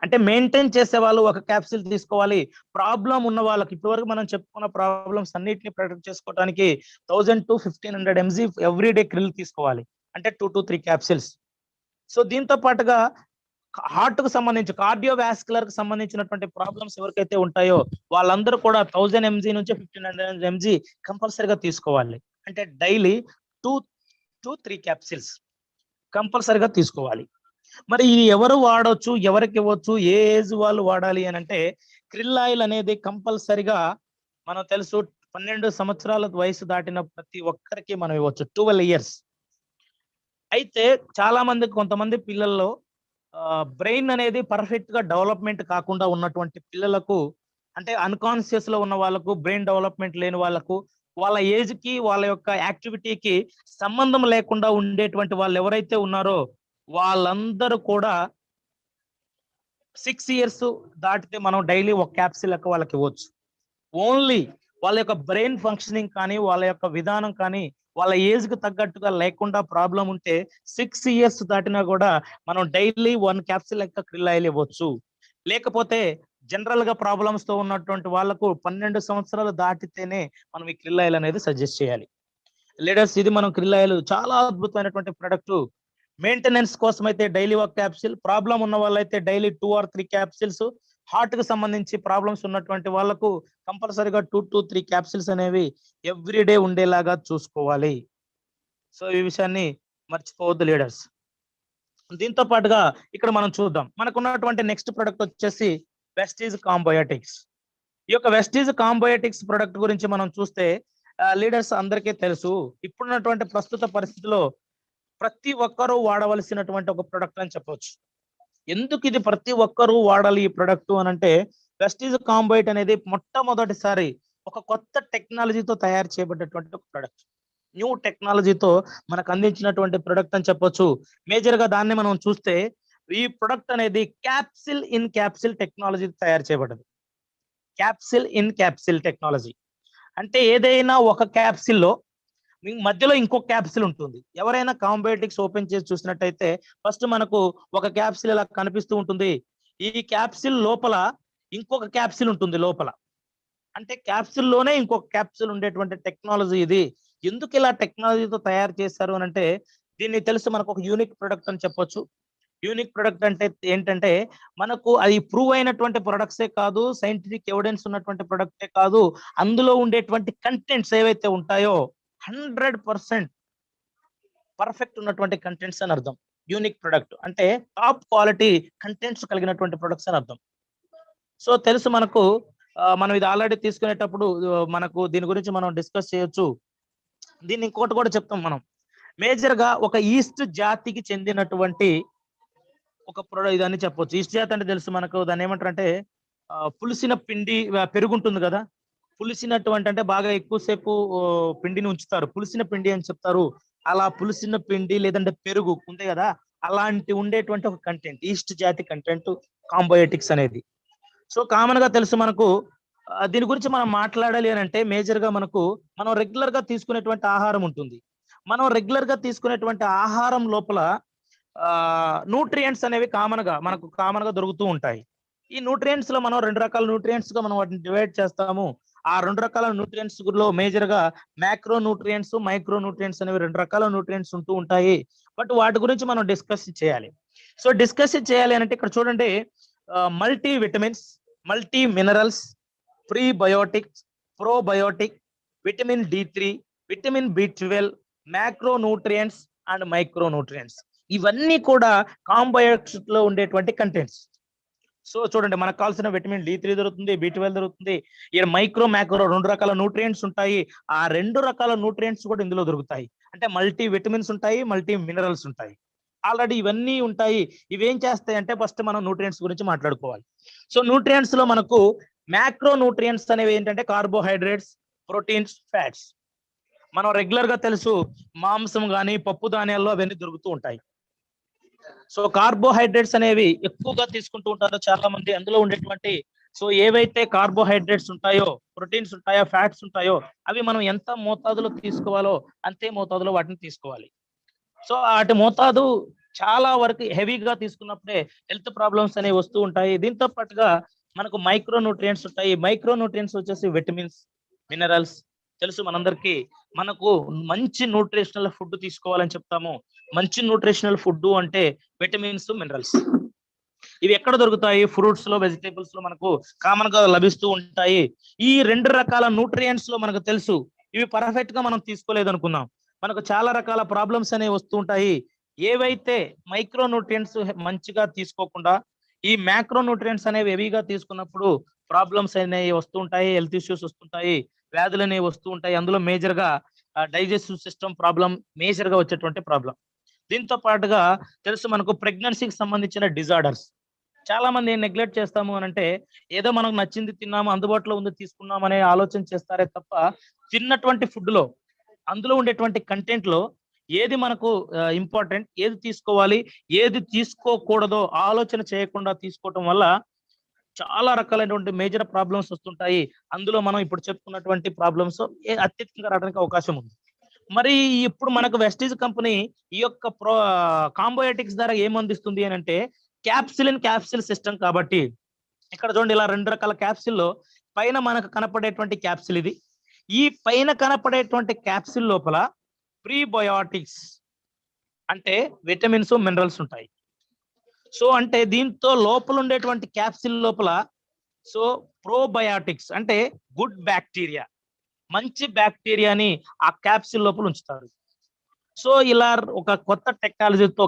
అంటే మెయింటైన్ చేసే వాళ్ళు ఒక క్యాప్సిల్ తీసుకోవాలి. ప్రాబ్లం ఉన్న వాళ్ళకి ఇప్పటివరకు మనం చెప్పుకున్న ప్రాబ్లమ్స్ అన్నిటిని ప్రొటెక్ట్ చేసుకోవడానికి 1000 to 1500 mg every day krill తీసుకోవాలి. అంటే 2 to 3 క్యాప్సిల్స్. సో దీంతో పాటుగా హార్ట్ కు సంబంధించి, కార్డియోవాస్కులర్ కి సంబంధించినటువంటి ప్రాబ్లమ్స్ ఎవరికైతే ఉంటాయో వాళ్ళందరూ కూడా 1000 mg నుంచి 1500 mg కంపల్సరిగా తీసుకోవాలి. అంటే డైలీ 2 to 3 క్యాప్సిల్స్ కంపల్సరిగా తీసుకోవాలి. మరి ఇది ఎవరు వాడొచ్చు, ఎవరికి ఇవ్వచ్చు, ఏ ఏజ్ వాళ్ళు వాడాలి అని అంటే క్రిల్ ఆయిల్ అనేది కంపల్సరిగా మనం తెలుసు 12 సంవత్సరాల వయసు దాటిన ప్రతి ఒక్కరికి మనం ఇవ్వచ్చు, 12 years. అయితే చాలా మంది, కొంతమంది పిల్లల్లో బ్రెయిన్ అనేది పర్ఫెక్ట్ గా డెవలప్మెంట్ కాకుండా ఉన్నటువంటి పిల్లలకు, అంటే అన్కాన్షియస్ లో ఉన్న వాళ్ళకు, బ్రెయిన్ డెవలప్మెంట్ లేని వాళ్ళకు, వాళ్ళ ఏజ్ కి వాళ్ళ యొక్క యాక్టివిటీకి సంబంధం లేకుండా ఉండేటువంటి వాళ్ళు ఎవరైతే ఉన్నారో వాళ్ళందరూ కూడా 6 ఇయర్స్ దాటితే మనం డైలీ ఒక క్యాప్సిల్ లెక్క వాళ్ళకి ఇవ్వచ్చు. ఓన్లీ వాళ్ళ యొక్క బ్రెయిన్ ఫంక్షనింగ్ కానీ, వాళ్ళ యొక్క విధానం కానీ, వాళ్ళ ఏజ్ కి తగ్గట్టుగా లేకుండా ప్రాబ్లం ఉంటే 6 ఇయర్స్ దాటినా కూడా మనం డైలీ 1 క్యాప్సిల్ లెక్క క్రిల్ ఆయిల్ ఇవ్వచ్చు. లేకపోతే జనరల్ గా ప్రాబ్లమ్స్ తో ఉన్నటువంటి వాళ్ళకు 12 సంవత్సరాలు దాటితేనే మనం ఈ క్రిల్ ఆయిల్ అనేది సజెస్ట్ చేయాలి. లీడర్స్, ఇది మనం క్రిల్ ఆయిల్ చాలా అద్భుతమైనటువంటి ప్రొడక్ట్. మెయింటెనెన్స్ కోసం అయితే డైలీ ఒక క్యాప్సిల్, ప్రాబ్లం ఉన్న వాళ్ళైతే డైలీ 2 or 3 క్యాప్సిల్స్, హార్ట్ కి సంబంధించి ప్రాబ్లమ్స్ ఉన్నటువంటి వాళ్ళకు కంపల్సరీగా 2 to 3 క్యాప్సిల్స్ అనేవి ఎవ్రీ డే ఉండేలాగా చూసుకోవాలి. సో ఈ విషయాన్ని మర్చిపోవద్దు లీడర్స్. దీంతో పాటుగా ఇక్కడ మనం చూద్దాం, మనకున్నటువంటి నెక్స్ట్ ప్రొడక్ట్ వచ్చేసి వెస్టీజ్ కాంబయోటిక్స్. ఈ యొక్క వెస్టీజ్ కాంబయోటిక్స్ ప్రొడక్ట్ గురించి మనం చూస్తే లీడర్స్ అందరికీ తెలుసు, ఇప్పుడున్నటువంటి ప్రస్తుత పరిస్థితిలో ప్రతి ఒక్కరూ వాడవలసినటువంటి ఒక ప్రొడక్ట్ అని చెప్పొచ్చు. ఎందుకు ఇది ప్రతి ఒక్కరూ వాడాలి ఈ ప్రొడక్ట్ అని అంటే, వెస్టీజ్ కాంబోయిట్ అనేది మొట్టమొదటిసారి ఒక కొత్త టెక్నాలజీతో తయారు చేయబడ్డటువంటి ఒక ప్రొడక్ట్. న్యూ టెక్నాలజీతో మనకు అందించినటువంటి ప్రొడక్ట్ అని చెప్పొచ్చు. మేజర్ గా దాన్ని మనం చూస్తే ఈ ప్రొడక్ట్ అనేది క్యాప్సిల్ ఇన్ క్యాప్సిల్ టెక్నాలజీ తయారు చేయబడ్డది. క్యాప్సిల్ ఇన్ క్యాప్సిల్ టెక్నాలజీ అంటే ఏదైనా ఒక క్యాప్సిల్లో మధ్యలో ఇంకొక క్యాప్సిల్ ఉంటుంది. ఎవరైనా కాంబయోటిక్స్ ఓపెన్ చేసి చూసినట్టయితే ఫస్ట్ మనకు ఒక క్యాప్సిల్ ఇలా కనిపిస్తూ ఉంటుంది. ఈ క్యాప్సిల్ లోపల ఇంకొక క్యాప్సిల్ ఉంటుంది లోపల. అంటే క్యాప్సిల్ లోనే ఇంకొక క్యాప్సిల్ ఉండేటువంటి టెక్నాలజీ ఇది. ఎందుకు ఇలా టెక్నాలజీతో తయారు చేశారు అని అంటే, దీన్ని తెలుసు మనకు ఒక యూనిక్ ప్రొడక్ట్ అని చెప్పొచ్చు. యూనిక్ ప్రొడక్ట్ అంటే ఏంటంటే, మనకు అది ప్రూవ్ అయినటువంటి ప్రొడక్ట్సే కాదు, సైంటిఫిక్ ఎవిడెన్స్ ఉన్నటువంటి ప్రొడక్టే కాదు, అందులో ఉండేటువంటి కంటెంట్స్ ఏవైతే ఉంటాయో 100% పర్ఫెక్ట్ ఉన్నటువంటి కంటెంట్స్ అని అర్థం. యూనిక్ ప్రొడక్ట్ అంటే టాప్ క్వాలిటీ కంటెంట్స్ కలిగినటువంటి ప్రొడక్ట్స్ అని అర్థం. సో తెలుసు మనకు, మనం ఇది ఆల్రెడీ తీసుకునేటప్పుడు మనకు దీని గురించి మనం డిస్కస్ చేయొచ్చు. దీన్ని ఇంకోటి కూడా చెప్తాం మనం. మేజర్ గా ఒక ఈస్ట్ జాతికి చెందినటువంటి ఒక ప్రొడక్ట్ ఇదని చెప్పొచ్చు. ఈస్ట్ జాతి అంటే తెలుసు మనకు, దాన్ని ఏమంటారంటే పులిసిన పిండి పెరుగు ఉంటుంది కదా, పులిసినటువంటి అంటే బాగా ఎక్కువసేపు పిండిని ఉంచుతారు, పులిసిన పిండి అని చెప్తారు. అలా పులిసిన పిండి లేదంటే పెరుగు ఉంది కదా, అలాంటి ఉండేటువంటి ఒక కంటెంట్ ఈస్ట్ జాతి కంటెంట్ కాంబయోటిక్స్ అనేది. సో కామన్ గా తెలుసు మనకు, దీని గురించి మనం మాట్లాడాలి అని అంటే మేజర్ గా మనం రెగ్యులర్ గా తీసుకునేటువంటి ఆహారం ఉంటుంది. మనం రెగ్యులర్ గా తీసుకునేటువంటి ఆహారం లోపల న్యూట్రియంట్స్ అనేవి మనకు కామన్ గా దొరుకుతూ ఉంటాయి. ఈ న్యూట్రియంట్స్ లో మనం 2 రకాల న్యూట్రియంట్స్ గా మనం వాటిని డివైడ్ చేస్తాము. ఆ 2 రకాల న్యూట్రియంట్స్ లో మేజర్ గా మ్యాక్రో న్యూట్రియంట్స్, మైక్రో న్యూట్రియంట్స్ అనేవి 2 రకాల న్యూట్రియంట్స్ ఉంటూ ఉంటాయి. బట్ వాటి గురించి మనం డిస్కస్ చేయాలి. సో డిస్కస్ చేయాలి అంటే ఇక్కడ చూడండి, multi vitamins, multi minerals, prebiotics, probiotic, vitamin D3, vitamin B12, macro nutrients and micro nutrients, ఇవన్నీ కూడా కాంబయోటిక్స్ లో ఉండేటువంటి కంటెంట్స్. సో చూడండి, మనకు కావాల్సిన విటమిన్ D3 దొరుకుతుంది, B12 దొరుకుతుంది. ఇక్కడ మైక్రో మ్యాక్రో 2 రకాల న్యూట్రియంట్స్ ఉంటాయి. ఆ 2 రకాల న్యూట్రియంట్స్ కూడా ఇందులో దొరుకుతాయి. అంటే మల్టీ విటమిన్స్ ఉంటాయి, మల్టీ మినరల్స్ ఉంటాయి. ఆల్రెడీ ఇవన్నీ ఉంటాయి. ఇవేం చేస్తాయి అంటే ఫస్ట్ మనం న్యూట్రియంట్స్ గురించి మాట్లాడుకోవాలి. సో న్యూట్రియంట్స్ లో మనకు మ్యాక్రో న్యూట్రియంట్స్ అనేవి ఏంటంటే కార్బోహైడ్రేట్స్, ప్రోటీన్స్, ఫ్యాట్స్. మనం రెగ్యులర్ గా తెలుసు, మాంసం గానీ పప్పు ధాన్యాల్లో అవన్నీ దొరుకుతూ ఉంటాయి. సో కార్బోహైడ్రేట్స్ అనేవి ఎక్కువగా తీసుకుంటూ ఉంటారు చాలా మంది. అందులో ఉండేటువంటి సో ఏవైతే కార్బోహైడ్రేట్స్ ఉంటాయో, ప్రోటీన్స్ ఉంటాయో, ఫ్యాట్స్ ఉంటాయో, అవి మనం ఎంత మోతాదులో తీసుకోవాలో అంతే మోతాదులో వాటిని తీసుకోవాలి. సో వాటి మోతాదు చాలా వరకు హెవీగా తీసుకున్నప్పుడే హెల్త్ ప్రాబ్లమ్స్ అనేవి వస్తూ ఉంటాయి. దీంతో పాటుగా మనకు మైక్రో న్యూట్రియంట్స్ ఉంటాయి. మైక్రో న్యూట్రియంట్స్ వచ్చేసి విటమిన్స్, మినరల్స్. తెలుసు మనందరికి, మనకు మంచి న్యూట్రిషనల్ ఫుడ్ తీసుకోవాలని చెప్తాము. మంచి న్యూట్రిషనల్ ఫుడ్ అంటే విటమిన్స్, మినరల్స్. ఇవి ఎక్కడ దొరుకుతాయి? ఫ్రూట్స్ లో, వెజిటేబుల్స్ లో మనకు కామన్ గా లభిస్తూ ఉంటాయి. ఈ 2 రకాల న్యూట్రియంట్స్ లో మనకు తెలుసు, ఇవి పర్ఫెక్ట్ గా మనం తీసుకోలేదు అనుకుందాం, మనకు చాలా రకాల ప్రాబ్లమ్స్ అనేవి వస్తూ ఉంటాయి. ఏవైతే మైక్రో న్యూట్రియంట్స్ మంచిగా తీసుకోకుండా ఈ మ్యాక్రో న్యూట్రియంట్స్ అనేవి హెవీగా తీసుకున్నప్పుడు ప్రాబ్లమ్స్ అనేవి వస్తూ ఉంటాయి, హెల్త్ ఇష్యూస్ వస్తుంటాయి, వ్యాధులు అనేవి వస్తూ ఉంటాయి. అందులో మేజర్ గా డైజెస్టివ్ సిస్టమ్ ప్రాబ్లం మేజర్ గా వచ్చేటువంటి ప్రాబ్లం. దీంతో పాటుగా తెలుసు మనకు ప్రెగ్నెన్సీకి సంబంధించిన డిజార్డర్స్. చాలా మంది నెగ్లెక్ట్ చేస్తాము అని అంటే, ఏదో మనకు నచ్చింది తిన్నాము, అందుబాటులో ఉంది తీసుకున్నాం అనే ఆలోచన చేస్తారే తప్ప, తిన్నటువంటి ఫుడ్ లో అందులో ఉండేటువంటి కంటెంట్ లో ఏది మనకు ఇంపార్టెంట్, ఏది తీసుకోవాలి, ఏది తీసుకోకూడదో ఆలోచన చేయకుండా తీసుకోవటం వల్ల చాలా రకాలైనటువంటి మేజర్ ప్రాబ్లమ్స్ వస్తుంటాయి. అందులో మనం ఇప్పుడు చెప్పుకున్నటువంటి ప్రాబ్లమ్స్ అత్యధికంగా రావడానికి అవకాశం ఉంది. మరి ఇప్పుడు మనకు వెస్టీజ్ కంపెనీ ఈ యొక్క కాంబోయేటిక్స్ ద్వారా ఏమందిస్తుంది అనంటే క్యాప్సిల్ సిస్టమ్ కాబట్టి ఇక్కడ చూడండి ఇలా 2 రకాల క్యాప్సిల్‌లో పైన మనకు కనపడేటువంటి క్యాప్సిల్ ఇది. ఈ పైన కనపడేటువంటి క్యాప్సిల్ లోపల ప్రీబయోటిక్స్ అంటే విటమిన్స్, మినరల్స్ ఉంటాయి. సో అంటే దీంతో లోపల ఉండేటువంటి క్యాప్సిల్ లోపల సో ప్రోబయాటిక్స్ అంటే గుడ్ బ్యాక్టీరియా, మంచి బ్యాక్టీరియాని ఆ క్యాప్సిల్ లోపల ఉంచుతారు. సో ఇలా ఒక కొత్త టెక్నాలజీతో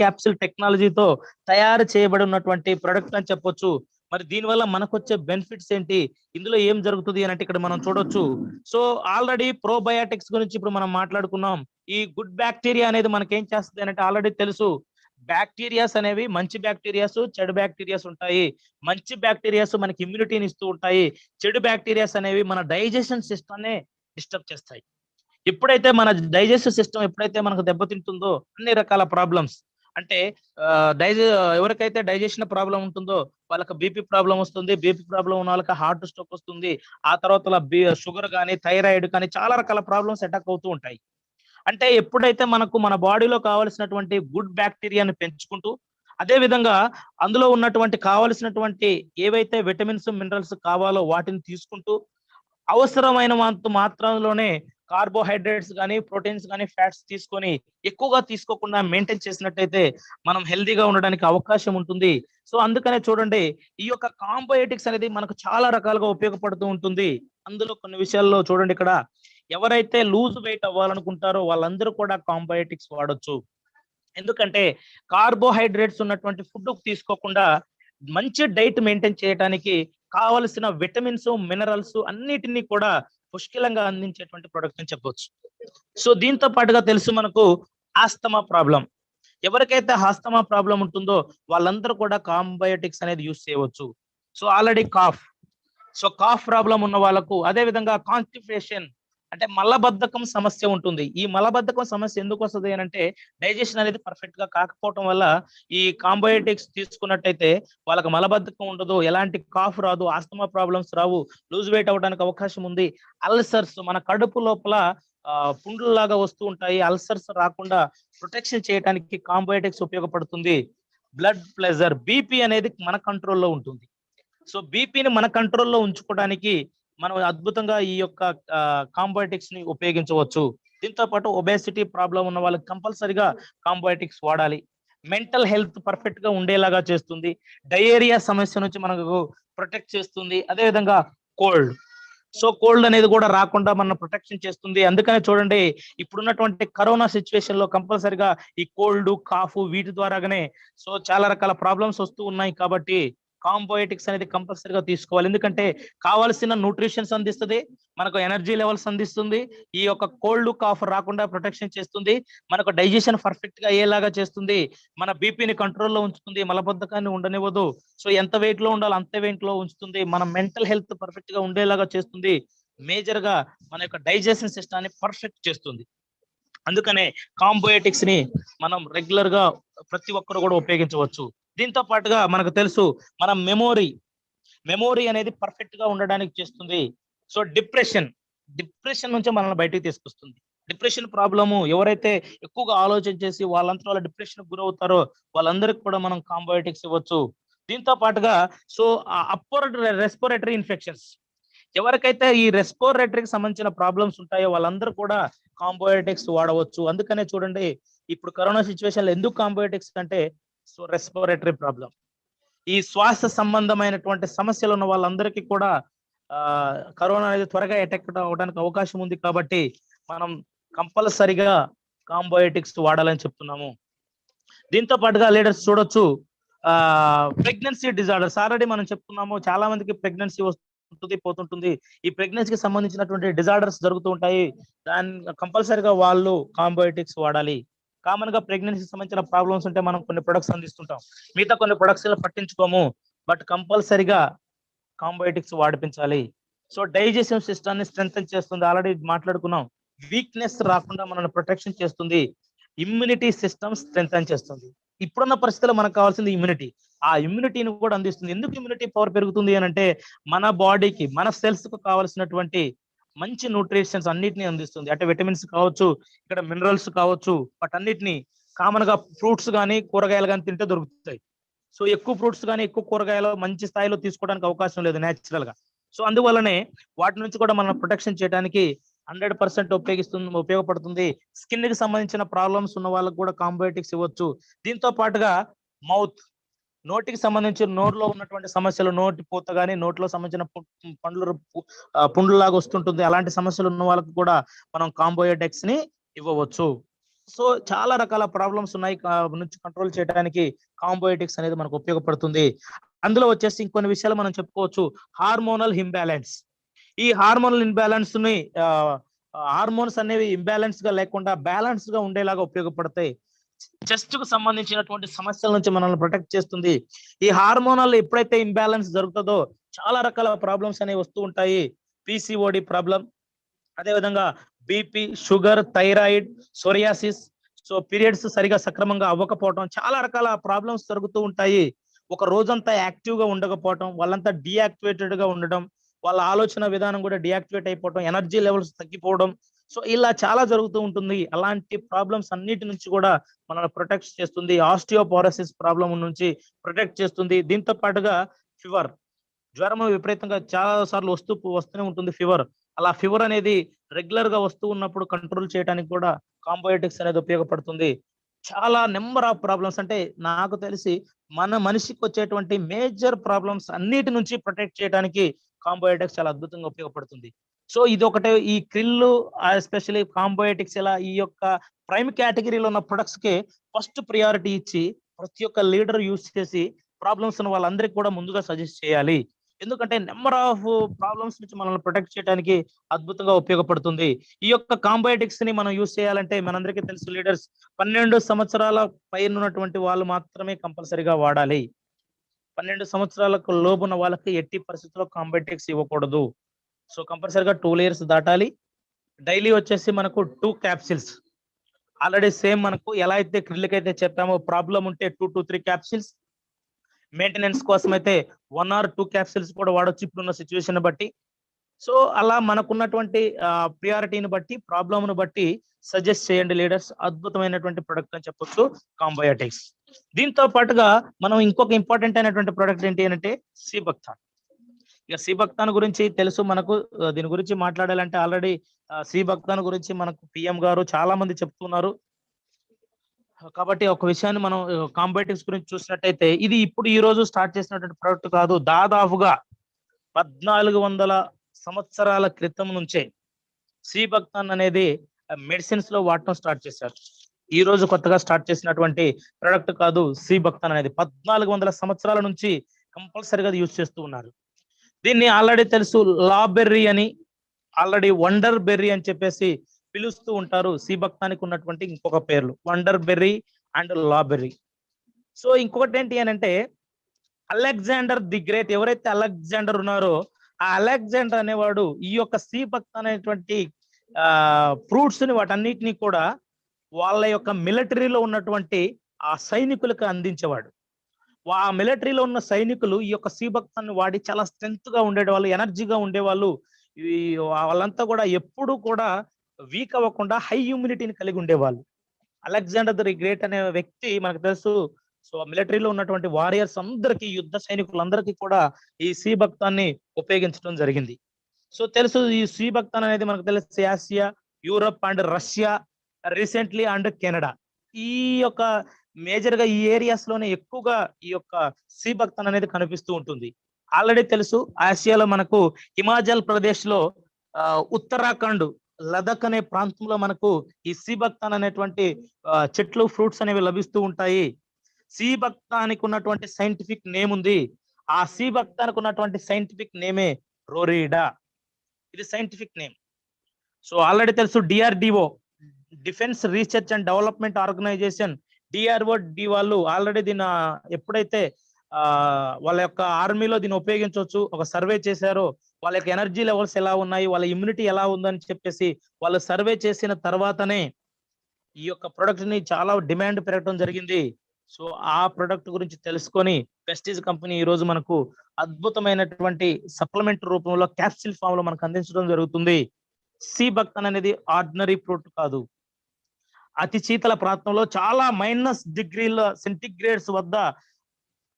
క్యాప్సిల్ టెక్నాలజీతో తయారు చేయబడి ఉన్నటువంటి ప్రొడక్ట్ అని చెప్పొచ్చు. మరి దీనివల్ల మనకొచ్చే బెనిఫిట్స్ ఏంటి, ఇందులో ఏం జరుగుతుంది అని అంటే ఇక్కడ మనం చూడొచ్చు. సో ఆల్రెడీ ప్రోబయాటిక్స్ గురించి ఇప్పుడు మనం మాట్లాడుకున్నాం. ఈ గుడ్ బ్యాక్టీరియా అనేది మనకేం చేస్తుంది అంటే ఆల్రెడీ తెలుసు. బ్యాక్టీరియాస్ అనేవి మంచి బ్యాక్టీరియాస్, చెడు బ్యాక్టీరియాస్ ఉంటాయి. మంచి బ్యాక్టీరియాస్ మనకి ఇమ్యూనిటీని ఇస్తూ ఉంటాయి. చెడు బ్యాక్టీరియాస్ అనేవి మన డైజెషన్ సిస్టమ్‌నే డిస్టర్బ్ చేస్తాయి. ఎప్పుడైతే మన డైజెస్టివ్ సిస్టమ్ ఎప్పుడైతే మనకు దెబ్బతింటుందో అన్ని రకాల ప్రాబ్లమ్స్ అంటే ఎవరికైతే డైజెషన్ ప్రాబ్లం ఉంటుందో వాళ్ళకి బీపీ ప్రాబ్లం వస్తుంది. బీపీ ప్రాబ్లం ఉన్న వాళ్ళకి హార్ట్ స్ట్రోక్ వస్తుంది. ఆ తర్వాత షుగర్ కానీ, థైరాయిడ్ కానీ చాలా రకాల ప్రాబ్లమ్స్ అటాక్ అవుతూ ఉంటాయి. అంటే ఎప్పుడైతే మనకు మన బాడీలో కావాల్సినటువంటి గుడ్ బ్యాక్టీరియాని పెంచుకుంటూ అదే విధంగా అందులో ఉన్నటువంటి కావలసినటువంటి ఏవైతే విటమిన్స్, మినరల్స్ కావాలో వాటిని తీసుకుంటూ అవసరమైన మాత్రంలోనే కార్బోహైడ్రేట్స్ గానీ, ప్రోటీన్స్ గానీ, ఫ్యాట్స్ తీసుకొని ఎక్కువగా తీసుకోకుండా మెయింటైన్ చేసినట్టయితే మనం హెల్తీగా ఉండడానికి అవకాశం ఉంటుంది. సో అందుకనే చూడండి ఈ యొక్క కాంబోయేటిక్స్ అనేది మనకు చాలా రకాలుగా ఉపయోగపడుతూ ఉంటుంది. అందులో కొన్ని విషయాల్లో చూడండి ఇక్కడ ఎవరైతే లూజ్ వెయిట్ అవ్వాలనుకుంటారో వాళ్ళందరూ కూడా కాంబోయేటిక్స్ వాడొచ్చు. ఎందుకంటే కార్బోహైడ్రేట్స్ ఉన్నటువంటి ఫుడ్ తీసుకోకుండా మంచి డైట్ మెయింటైన్ చేయడానికి కావలసిన విటమిన్స్, మినరల్స్ అన్నిటినీ కూడా పుష్కలంగా అందించేటువంటి ప్రొడక్ట్ అని చెప్పొచ్చు. సో దీంతో పాటుగా తెలుసు మనకు ఆస్తమా ప్రాబ్లం. ఎవరికైతే ఆస్తమా ప్రాబ్లం ఉంటుందో వాళ్ళందరూ కూడా కాంబయోటిక్స్ అనేది యూజ్ చేయవచ్చు. సో ఆల్రెడీ కాఫ్ ప్రాబ్లం ఉన్న వాళ్ళకు అదే విధంగా కాన్స్టిపేషన్ అంటే మలబద్ధకం సమస్య ఉంటుంది. ఈ మలబద్ధకం సమస్య ఎందుకు వస్తది అనంటే డైజెషన్ అనేది పర్ఫెక్ట్ గా కాకపోవటం వల్ల ఈ కాంబయోటిక్స్ తీసుకున్నట్టయితే వాళ్ళకి మలబద్ధకం ఉండదు, ఎలాంటి కాఫ్ రాదు, ఆస్తమా ప్రాబ్లమ్స్ రావు, లూజ్ వెయిట్ అవ్వడానికి అవకాశం ఉంది. అల్సర్స్ మన కడుపు లోపల పుండ్లులాగా వస్తూ ఉంటాయి. అల్సర్స్ రాకుండా ప్రొటెక్షన్ చేయడానికి కాంబయోటిక్స్ ఉపయోగపడుతుంది. బ్లడ్ ప్రెషర్, బీపీ అనేది మన కంట్రోల్లో ఉంటుంది. సో బీపీని మన కంట్రోల్లో ఉంచుకోవడానికి మనం అద్భుతంగా ఈ యొక్క కాంబయోటిక్స్ ని ఉపయోగించవచ్చు. దీంతో పాటు ఒబేసిటీ ప్రాబ్లం ఉన్న వాళ్ళకి కంపల్సరిగా కాంబయోటిక్స్ వాడాలి. మెంటల్ హెల్త్ పర్ఫెక్ట్ గా ఉండేలాగా చేస్తుంది. డయేరియా సమస్య నుంచి మనకు ప్రొటెక్ట్ చేస్తుంది. అదే విధంగా కోల్డ్ అనేది కూడా రాకుండా మనం ప్రొటెక్షన్ చేస్తుంది. అందుకనే చూడండి ఇప్పుడున్నటువంటి కరోనా సిచ్యువేషన్ లో కంపల్సరిగా ఈ కోల్డ్, కాఫ్ వీటి ద్వారాగానే సో చాలా రకాల ప్రాబ్లమ్స్ వస్తూ ఉన్నాయి. కాబట్టి కాంబయోటిక్స్ అనేది కంపల్సరీగా తీసుకోవాలి. ఎందుకంటే కావాల్సిన న్యూట్రిషన్స్ అందిస్తుంది, మనకు ఎనర్జీ లెవెల్స్ అందిస్తుంది, ఈ యొక్క కోల్డ్, కాఫ్ రాకుండా ప్రొటెక్షన్ చేస్తుంది, మనకు డైజెషన్ పర్ఫెక్ట్ గా అయ్యేలాగా చేస్తుంది, మన బీపీని కంట్రోల్లో ఉంచుతుంది, మలబద్ధకాన్ని ఉండనివ్వదు. సో ఎంత వెయిట్ లో ఉండాలో అంత వెయిట్ లో ఉంచుతుంది, మన మెంటల్ హెల్త్ పర్ఫెక్ట్ గా ఉండేలాగా చేస్తుంది, మేజర్ గా మన యొక్క డైజెషన్ సిస్టాన్ని పర్ఫెక్ట్ చేస్తుంది. అందుకనే కాంబయోటిక్స్ ని మనం రెగ్యులర్ గా ప్రతి ఒక్కరు కూడా ఉపయోగించవచ్చు. దీంతో పాటుగా మనకు తెలుసు మన మెమోరీ అనేది పర్ఫెక్ట్ గా ఉండడానికి చేస్తుంది. సో డిప్రెషన్ నుంచి మనల్ని బయటికి తీసుకొస్తుంది. డిప్రెషన్ ప్రాబ్లము ఎవరైతే ఎక్కువగా ఆలోచన చేసి వాళ్ళంతా వాళ్ళ డిప్రెషన్ గురవుతారో వాళ్ళందరికీ కూడా మనం కాంబయోటిక్స్ ఇవ్వచ్చు. దీంతో పాటుగా సో అప్పర్ రెస్పిరేటరీ ఇన్ఫెక్షన్స్ ఎవరికైతే ఈ రెస్పిరేటరీకి సంబంధించిన ప్రాబ్లమ్స్ ఉంటాయో వాళ్ళందరూ కూడా కాంబయోటిక్స్ వాడవచ్చు. అందుకనే చూడండి ఇప్పుడు కరోనా సిచ్యువేషన్ లో ఎందుకు కాంబయోటిక్స్ అంటే సో రెస్పిరేటరీ ప్రాబ్లం, ఈ శ్వాస సంబంధమైనటువంటి సమస్యలు ఉన్న వాళ్ళందరికీ కూడా కరోనా అనేది త్వరగా అటాక్ అవడానికి అవకాశం ఉంది. కాబట్టి మనం కంపల్సరిగా కాంబయోటిక్స్ వాడాలని చెప్తున్నాము. దీంతో పాటుగా లీడర్స్ చూడొచ్చు ప్రెగ్నెన్సీ డిజార్డర్స్ ఆల్రెడీ మనం చెప్తున్నాము. చాలా మందికి ప్రెగ్నెన్సీ వస్తుంటుంది, పోతుంటుంది. ఈ ప్రెగ్నెన్సీకి సంబంధించినటువంటి డిజార్డర్స్ జరుగుతూ ఉంటాయి. దాని కంపల్సరిగా వాళ్ళు కాంబయోటిక్స్ వాడాలి. కామన్ గా ప్రెగ్నెన్సీ సంబంధించిన ప్రాబ్లమ్స్ ఉంటే మనం కొన్ని ప్రొడక్ట్స్ అందిస్తుంటాం, మిగతా కొన్ని ప్రొడక్ట్స్ పట్టించుకోము. బట్ కంపల్సరిగా కాంబయోటిక్స్ వాడిపించాలి. సో డైజెషన్ సిస్టమ్ ని స్ట్రెంథెన్ చేస్తుంది, ఆల్రెడీ మాట్లాడుకున్నాం. వీక్నెస్ రాకుండా మనల్ని ప్రొటెక్షన్ చేస్తుంది, ఇమ్యూనిటీ సిస్టమ్ స్ట్రెంగ్ చేస్తుంది. ఇప్పుడున్న పరిస్థితుల్లో మనకు కావాల్సింది ఇమ్యూనిటీ. ఆ ఇమ్యూనిటీని కూడా అందిస్తుంది. ఎందుకు ఇమ్యూనిటీ పవర్ పెరుగుతుంది అని అంటే మన బాడీకి, మన సెల్స్ కు కావాల్సినటువంటి మంచి న్యూట్రిషన్స్ అన్నిటిని అందిస్తుంది. అంటే విటమిన్స్ కావచ్చు, ఇక్కడ మినరల్స్ కావచ్చు, వాటన్నిటిని కామన్ గా ఫ్రూట్స్ కానీ కూరగాయలు కానీ తింటే దొరుకుతాయి. సో ఎక్కువ ఫ్రూట్స్ కానీ ఎక్కువ కూరగాయలు మంచి స్థాయిలో తీసుకోవడానికి అవకాశం లేదు నేచురల్ గా. సో అందువల్లనే వాటి నుంచి కూడా మనం ప్రొటెక్షన్ చేయడానికి 100% ఉపయోగపడుతుంది. స్కిన్ కి సంబంధించిన ప్రాబ్లమ్స్ ఉన్న వాళ్ళకి కూడా కాంబయోటిక్స్ ఇవ్వచ్చు. దీంతో పాటుగా మౌత్, నోటికి సంబంధించి నోరులో ఉన్నటువంటి సమస్యలు, నోటి పూత కానీ నోట్లో సంబంధించిన పుండ్లు లాగా వస్తుంటుంది, అలాంటి సమస్యలు ఉన్న వాళ్ళకి కూడా మనం కాంబయోటిక్స్ ని ఇవ్వవచ్చు. సో చాలా రకాల ప్రాబ్లమ్స్ ఉన్నాయి నుంచి కంట్రోల్ చేయడానికి కాంబయోటిక్స్ అనేది మనకు ఉపయోగపడుతుంది. అందులో వచ్చేసి ఇంకొన్ని విషయాలు మనం చెప్పుకోవచ్చు. Hormonal imbalance. ఈ హార్మోనల్ ఇంబ్యాలెన్స్ ని హార్మోన్స్ అనేవి ఇంబ్యాలెన్స్ గా లేకుండా బ్యాలెన్స్ గా ఉండేలాగా ఉపయోగపడతాయి. చెస్ట్ కు సంబంధించినటువంటి సమస్యల నుంచి మనల్ని ప్రొటెక్ట్ చేస్తుంది. ఈ హార్మోనల్ ఎప్పుడైతే ఇంబ్యాలెన్స్ జరుగుతుందో చాలా రకాల ప్రాబ్లమ్స్ అనేవి వస్తూ ఉంటాయి. పిసిఓడి ప్రాబ్లం, అదేవిధంగా BP, sugar, thyroid, psoriasis. So periods సరిగా సక్రమంగా అవ్వకపోవటం, చాలా రకాల ప్రాబ్లమ్స్ జరుగుతూ ఉంటాయి. ఒక రోజంతా యాక్టివ్ గా ఉండకపోవటం, వాళ్ళంతా డియాక్టివేటెడ్ గా ఉండడం, వాళ్ళ ఆలోచన విధానం కూడా డియాక్టివేట్ అయిపోవడం, ఎనర్జీ లెవెల్స్ తగ్గిపోవడం. సో ఇలా చాలా జరుగుతూ ఉంటుంది. అలాంటి ప్రాబ్లమ్స్ అన్నిటి నుంచి కూడా మనల్ని ప్రొటెక్ట్ చేస్తుంది. ఆస్టియోపోరోసిస్ ప్రాబ్లం నుంచి ప్రొటెక్ట్ చేస్తుంది. దీంతో పాటుగా ఫీవర్, జ్వరం విపరీతంగా చాలా సార్లు వస్తూనే ఉంటుంది ఫీవర్. అలా ఫీవర్ అనేది రెగ్యులర్ గా వస్తూ ఉన్నప్పుడు కంట్రోల్ చేయడానికి కూడా కాంబయోటిక్స్ అనేది ఉపయోగపడుతుంది. చాలా నెంబర్ ఆఫ్ ప్రాబ్లమ్స్, అంటే నాకు తెలిసి మన మనిషికి వచ్చేటువంటి మేజర్ ప్రాబ్లమ్స్ అన్నిటి నుంచి ప్రొటెక్ట్ చేయడానికి కాంబయోటిక్స్ చాలా అద్భుతంగా ఉపయోగపడుతుంది. సో ఇది ఒకటే, ఈ క్రిల్లు ఎస్పెషల్లీ కాంబయోటిక్స్ ఇలా ఈ యొక్క ప్రైమ్ కేటగిరీలో ఉన్న ప్రొడక్ట్స్ కి ఫస్ట్ ప్రియారిటీ ఇచ్చి ప్రతి ఒక్క లీడర్ యూజ్ చేసి ప్రాబ్లమ్స్ ఉన్న వాళ్ళందరికీ కూడా ముందుగా సజెస్ట్ చేయాలి. ఎందుకంటే నెంబర్ ఆఫ్ ప్రాబ్లమ్స్ నుంచి మనల్ని ప్రొటెక్ట్ చేయడానికి అద్భుతంగా ఉపయోగపడుతుంది. ఈ యొక్క కాంబయోటిక్స్ ని మనం యూజ్ చేయాలంటే మనందరికీ తెలుసు, లీడర్స్ 12 సంవత్సరాల పైన ఉన్నటువంటి వాళ్ళు మాత్రమే కంపల్సరీగా వాడాలి. 12 సంవత్సరాలకు లోపున్న వాళ్ళకి ఎట్టి పరిస్థితుల్లో కాంబయోటిక్స్ ఇవ్వకూడదు. సో కంపల్సరీగా 2 ఇయర్స్ దాటాలి. డైలీ వచ్చేసి మనకు 2 క్యాప్సిల్స్. ఆల్రెడీ సేమ్ మనకు ఎలా అయితే క్రిల్కి అయితే చెప్పామో, ప్రాబ్లం ఉంటే 2 to 3 క్యాప్సిల్స్, మెయింటెనెన్స్ కోసం అయితే 1 or 2 క్యాప్సిల్స్ కూడా వాడొచ్చు ఇప్పుడున్న సిచ్యువేషన్ బట్టి. సో అలా మనకున్నటువంటి ప్రియారిటీని బట్టి, ప్రాబ్లమ్ ను బట్టి సజెస్ట్ చేయండి లీడర్స్. అద్భుతమైనటువంటి ప్రొడక్ట్ అని చెప్పొచ్చు కాంబయోటిక్స్. దీంతో పాటుగా మనం ఇంకొక ఇంపార్టెంట్ అయినటువంటి ప్రొడక్ట్ ఏంటి అంటే సీబక్తాన్. ఇక సీబక్తాన్ గురించి తెలుసు మనకు. దీని గురించి మాట్లాడాలంటే ఆల్రెడీ సీబక్తాన్ గురించి మనకు పిఎం గారు చాలా మంది చెప్తున్నారు. కాబట్టి ఒక విషయాన్ని మనం కాంబయోటిక్స్ గురించి చూసినట్టయితే ఇది ఇప్పుడు ఈ రోజు స్టార్ట్ చేసినటువంటి ప్రొడక్ట్ కాదు. దాదాపుగా 1400 సంవత్సరాల క్రితం నుంచే సీబక్తాన్ అనేది మెడిసిన్స్ లో వాడటం స్టార్ట్ చేశారు. ఈ రోజు కొత్తగా స్టార్ట్ చేసినటువంటి ప్రొడక్ట్ కాదు సీబక్తాన్ అనేది. 1400 సంవత్సరాల నుంచి కంపల్సరీగా యూజ్ చేస్తూ ఉన్నారు. దీన్ని ఆల్రెడీ తెలుసు, లాబెర్రీ అని, ఆల్రెడీ వండర్ బెర్రీ అని చెప్పేసి పిలుస్తూ ఉంటారు. సీబక్తానికి ఉన్నటువంటి ఇంకొక పేర్లు వండర్ బెర్రీ అండ్ లాబెర్రీ. సో ఇంకొకటి ఏంటి అని అంటే అలెగ్జాండర్ ది గ్రేట్, ఎవరైతే అలెగ్జాండర్ ఉన్నారో ఆ అలెగ్జాండర్ అనేవాడు ఈ యొక్క సీబక్తాన్ అనేటువంటి ఫ్రూట్స్ ని వాటన్నిటిని కూడా వాళ్ళ యొక్క మిలిటరీలో ఉన్నటువంటి ఆ సైనికులకు అందించేవాడు. ఆ మిలిటరీలో ఉన్న సైనికులు ఈ యొక్క సీబక్తాన్ని వాడి చాలా స్ట్రెంత్ గా ఉండేవాళ్ళు, ఎనర్జీగా ఉండేవాళ్ళు. ఈ వాళ్ళంతా కూడా ఎప్పుడు కూడా వీక్ అవ్వకుండా హై ఇమ్యూనిటీని కలిగి ఉండేవాళ్ళు. అలెగ్జాండర్ ది గ్రేట్ అనే వ్యక్తి మనకు తెలుసు. సో మిలిటరీలో ఉన్నటువంటి వారియర్స్ అందరికీ, యుద్ధ సైనికులందరికీ కూడా ఈ సీబక్తాన్ని ఉపయోగించడం జరిగింది. సో తెలుసు, ఈ సీబక్తాన్ అనేది మనకు తెలుసు Asia, Europe and Russia, recently and Canada, ఈ యొక్క మేజర్ గా ఈ ఏరియాస్ లోనే ఎక్కువగా ఈ యొక్క సీబక్తాన్ అనేది కనిపిస్తూ ఉంటుంది. ఆల్రెడీ తెలుసు, ఆసియాలో మనకు హిమాచల్ ప్రదేశ్ లో, ఉత్తరాఖండ్, లదక్ అనే ప్రాంతంలో మనకు ఈ సీబక్తాన్ అనేటువంటి చెట్లు, ఫ్రూట్స్ అనేవి లభిస్తూ ఉంటాయి. సీబక్తానికి ఉన్నటువంటి సైంటిఫిక్ నేమ్ ఉంది. ఆ సీబక్తానికి ఉన్నటువంటి సైంటిఫిక్ నేమే రోరీడా. ఇది సైంటిఫిక్ నేమ్. సో ఆల్రెడీ తెలుసు, DRDO, defence research and development organisation, DRO వాళ్ళు ఆల్రెడీ దీన్ని ఎప్పుడైతే వాళ్ళ యొక్క ఆర్మీలో దీన్ని ఉపయోగించవచ్చు ఒక సర్వే చేశారో, వాళ్ళకి ఎనర్జీ లెవెల్స్ ఎలా ఉన్నాయి, వాళ్ళ ఇమ్యూనిటీ ఎలా ఉందని చెప్పేసి వాళ్ళు సర్వే చేసిన తర్వాతనే ఈ యొక్క ప్రొడక్ట్ ని చాలా డిమాండ్ పెరగడం జరిగింది. సో ఆ ప్రొడక్ట్ గురించి తెలుసుకొని వెస్టీజ్ కంపెనీ ఈ రోజు మనకు అద్భుతమైనటువంటి సప్లిమెంట్ రూపంలో క్యాప్సిల్ ఫామ్ లో మనకు అందించడం జరుగుతుంది. సి బక్తాన్ అనేది ఆర్డినరీ ఫ్రూట్ కాదు. అతి శీతల ప్రాంతంలో చాలా -డిగ్రీల సెంటిగ్రేడ్స్ వద్ద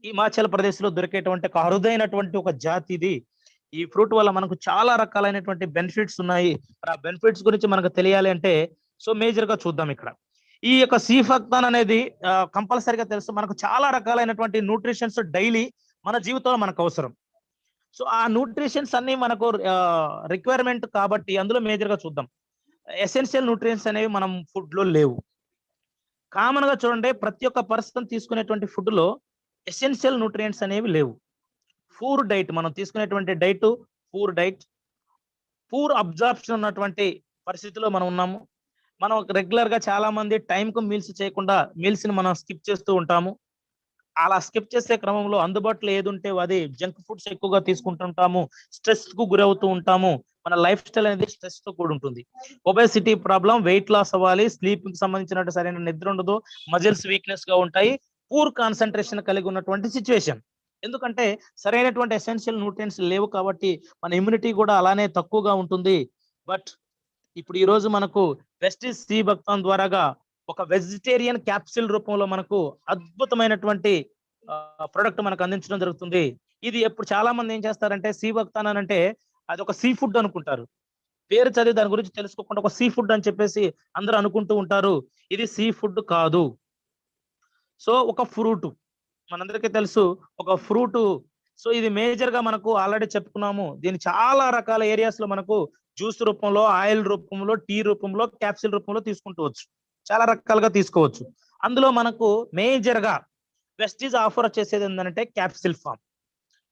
హిమాచల్ ప్రదేశ్ లో దొరికేటువంటి ఒక అరుదైనటువంటి ఒక జాతి ఇది. ఈ ఫ్రూట్ వల్ల మనకు చాలా రకాలైనటువంటి బెనిఫిట్స్ ఉన్నాయి. ఆ బెనిఫిట్స్ గురించి మనకు తెలియాలి అంటే సో మేజర్ గా చూద్దాం ఇక్కడ. ఈ యొక్క సి బక్తాన్ అనేది కంపల్సరీగా తెలుసు, మనకు చాలా రకాలైనటువంటి న్యూట్రిషన్స్ డైలీ మన జీవితంలో మనకు అవసరం. సో ఆ న్యూట్రిషన్స్ అన్ని మనకు రిక్వైర్మెంట్ కాబట్టి అందులో మేజర్ గా చూద్దాం. ఎసెన్షియల్ న్యూట్రియంట్స్ అనేవి మనం ఫుడ్ లో లేవు. కామన్ గా చూడండి, ప్రతి ఒక్క పర్సన్ తీసుకునేటువంటి ఫుడ్ లో ఎసెన్షియల్ న్యూట్రియంట్స్ అనేవి లేవు. పూర్ డైట్ మనం తీసుకునేటువంటి diet poor diet, poor absorption ఉన్నటువంటి పరిస్థితిలో మనం ఉన్నాము. మనం రెగ్యులర్ గా చాలా మంది టైం కు మీల్స్ చేయకుండా మీల్స్ ని మనం స్కిప్ చేస్తూ ఉంటాము. అలా స్కిప్ చేసే క్రమంలో అందుబాటులో ఏది ఉంటే అది జంక్ ఫుడ్స్ ఎక్కువగా తీసుకుంటుంటాము, స్ట్రెస్ కు గురవుతూ ఉంటాము. మన లైఫ్ స్టైల్ అనేది స్ట్రెస్ తో కూడి ఉంటుంది. ఒబేసిటీ ప్రాబ్లం, వెయిట్ లాస్ అవ్వాలి, స్లీప్ కి సంబంధించినట్టు సరైన నిద్ర ఉండదు, మజిల్స్ వీక్నెస్ గా ఉంటాయి, పూర్ కాన్సన్ట్రేషన్ కలిగి ఉన్నటువంటి సిచ్యువేషన్. ఎందుకంటే సరైనటువంటి ఎసెన్షియల్ న్యూట్రియంట్స్ లేవు కాబట్టి మన ఇమ్యూనిటీ కూడా అలానే తక్కువగా ఉంటుంది. బట్ ఇప్పుడు ఈ రోజు మనకు వెస్టీజ్ సి బక్తాన్ ద్వారాగా ఒక వెజిటేరియన్ క్యాప్సిల్ రూపంలో మనకు అద్భుతమైనటువంటి ప్రొడక్ట్ మనకు అందించడం జరుగుతుంది. ఇది ఎప్పుడు చాలా మంది ఏం చేస్తారంటే సి బక్తాన్ అని అంటే అది ఒక సీ ఫుడ్ అనుకుంటారు. పేరు చదివి దాని గురించి తెలుసుకోకుండా ఒక సీ ఫుడ్ అని చెప్పేసి అందరూ అనుకుంటూ ఉంటారు. ఇది సీ ఫుడ్ కాదు. సో ఒక ఫ్రూట్, మనందరికీ తెలుసు ఒక ఫ్రూట్. సో ఇది మేజర్ గా మనకు ఆల్రెడీ చెప్పుకున్నాము, దీన్ని చాలా రకాల ఏరియాస్ లో మనకు జ్యూస్ రూపంలో, ఆయిల్ రూపంలో, టీ రూపంలో, క్యాప్సిల్ రూపంలో తీసుకుంటూ చాలా రకాలుగా తీసుకోవచ్చు. అందులో మనకు మేజర్ గా వెస్టీజ్ ఆఫర్ చేసేది ఏంటంటే క్యాప్సిల్ ఫామ్.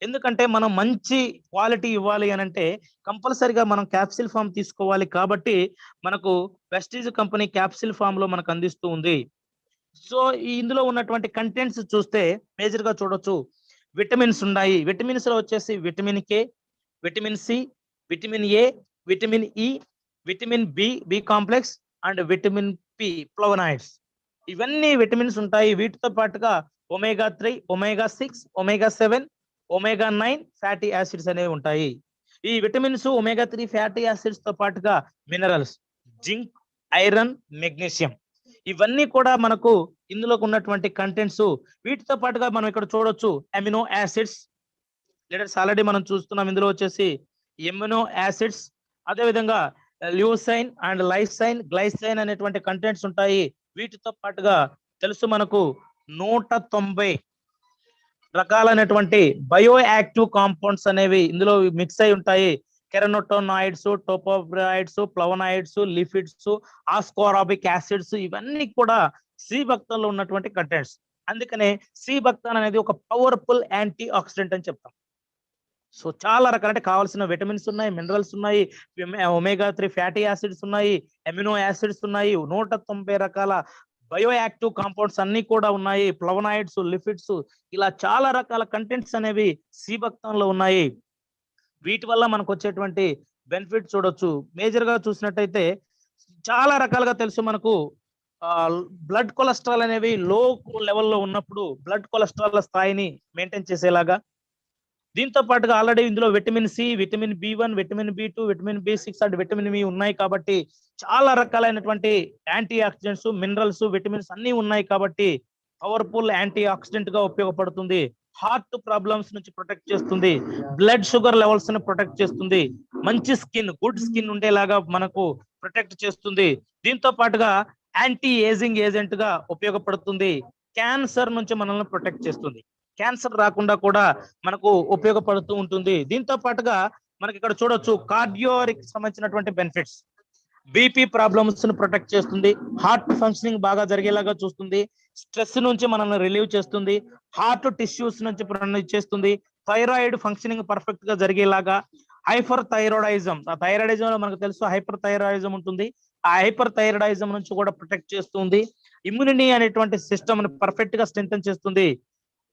ఎందుకంటే మనం మంచి క్వాలిటీ ఇవ్వాలి అని అంటే కంపల్సరిగా మనం క్యాప్సిల్ ఫామ్ తీసుకోవాలి. కాబట్టి మనకు వెస్టీజ్ కంపెనీ క్యాప్సిల్ ఫామ్ లో మనకు అందిస్తూ ఉంది. సో ఇందులో ఉన్నటువంటి కంటెంట్స్ చూస్తే మేజర్ గా చూడొచ్చు. విటమిన్స్ ఉన్నాయి. విటమిన్స్ లో వచ్చేసి vitamin K, vitamin C, vitamin A, vitamin E, vitamin B complex and vitamin P flavonoids. ఇవన్నీ విటమిన్స్ ఉంటాయి. వీటితో పాటుగా omega 3, omega 6, omega 7, omega 9 fatty acids అనేవి ఉంటాయి. ఈ విటమిన్స్, ఒమేగా 3 ఫ్యాటీ యాసిడ్స్ తో పాటుగా మినరల్స్, జింక్, ఐరన్, మెగ్నీషియం ఇవన్నీ కూడా మనకు ఇందులో ఉన్నటువంటి కంటెంట్స్. వీటితో పాటుగా మనం ఇక్కడ చూడొచ్చు అమినో యాసిడ్స్. లెటర్స్ ఆల్రెడీ మనం చూస్తున్నాం. ఇందులో వచ్చేసి ఎమినో యాసిడ్స్, అదే విధంగా ల్యూసైన్ అండ్ లైసైన్, గ్లైసైన్ అనేటువంటి కంటెంట్స్ ఉంటాయి. వీటితో పాటుగా తెలుసు మనకు 190 రకాలైనటువంటి బయో యాక్టివ్ కాంపౌండ్స్ అనేవి ఇందులో మిక్స్ అయి ఉంటాయి. కెరనోటోనాయిడ్స్, టోపోబ్రాయిడ్స్, ఫ్లవనాయిడ్స్, లిపిడ్స్, ఆస్కోరాబిక్ యాసిడ్స్ ఇవన్నీ కూడా సి బక్తాన్లో ఉన్నటువంటి కంటెంట్స్. అందుకనే సి బక్తాన్ అనేది ఒక పవర్ఫుల్ యాంటీ ఆక్సిడెంట్ అని చెప్తాం. సో చాలా రకాల అంటే కావాల్సిన విటమిన్స్ ఉన్నాయి, మినరల్స్ ఉన్నాయి, ఒమేగా 3 ఫ్యాటీ యాసిడ్స్ ఉన్నాయి, అమినో యాసిడ్స్ ఉన్నాయి, 190 రకాల బయో యాక్టివ్ కాంపౌండ్స్ అన్ని కూడా ఉన్నాయి, ఫ్లవనాయిడ్స్, లిపిడ్స్ ఇలా చాలా రకాల కంటెంట్స్ అనేవి సి బక్తాన్లో ఉన్నాయి. వీటి వల్ల మనకు వచ్చేటువంటి బెనిఫిట్ చూడొచ్చు. మేజర్ గా చూసినట్టయితే చాలా రకాలుగా తెలుసు మనకు. బ్లడ్ కొలెస్ట్రాల్ అనేవి లో లెవెల్లో ఉన్నప్పుడు బ్లడ్ కొలెస్ట్రాల్ స్థాయిని మెయింటైన్ చేసేలాగా, దీంతో పాటుగా ఆల్రెడీ ఇందులో vitamin C, vitamin B one, vitamin B two, vitamin బి6 అండ్ విటమిన్ బి ఉన్నాయి కాబట్టి చాలా రకాలైనటువంటి యాంటీ ఆక్సిడెంట్స్, మినరల్స్, విటమిన్స్ అన్ని ఉన్నాయి కాబట్టి పవర్ఫుల్ యాంటీ ఆక్సిడెంట్ గా ఉపయోగపడుతుంది. హార్ట్ ప్రాబ్లమ్స్ నుంచి ప్రొటెక్ట్ చేస్తుంది, బ్లడ్ షుగర్ లెవెల్స్ ని ప్రొటెక్ట్ చేస్తుంది, మంచి స్కిన్, గుడ్ స్కిన్ ఉండేలాగా మనకు ప్రొటెక్ట్ చేస్తుంది. దీంతో పాటుగా యాంటీ ఏజింగ్ ఏజెంట్ గా ఉపయోగపడుతుంది. క్యాన్సర్ నుంచి మనల్ని ప్రొటెక్ట్ చేస్తుంది. క్యాన్సర్ రాకుండా కూడా మనకు ఉపయోగపడుతూ ఉంటుంది. దీంతో పాటుగా మనకి ఇక్కడ చూడొచ్చు కార్డియోకి సంబంధించినటువంటి బెనిఫిట్స్. బీపీ ప్రాబ్లమ్స్ ను ప్రొటెక్ట్ చేస్తుంది, హార్ట్ ఫంక్షనింగ్ బాగా జరిగేలాగా చూస్తుంది, స్ట్రెస్ నుంచి మనల్ని రిలీవ్ చేస్తుంది, హార్ట్ టిష్యూస్ నుంచి చేస్తుంది, థైరాయిడ్ ఫంక్షనింగ్ పర్ఫెక్ట్ గా జరిగేలాగా, హైపర్ థైరాయిడిజం, ఆ థైరాయిడిజం లో మనకు తెలుసు హైపర్ థైరాయిడిజం ఉంటుంది, ఆ హైపర్ థైరాయిడిజం నుంచి కూడా ప్రొటెక్ట్ చేస్తుంది, ఇమ్యూనిటీ అనేటువంటి సిస్టమ్ ని పర్ఫెక్ట్ గా స్ట్రెంథెన్ చేస్తుంది.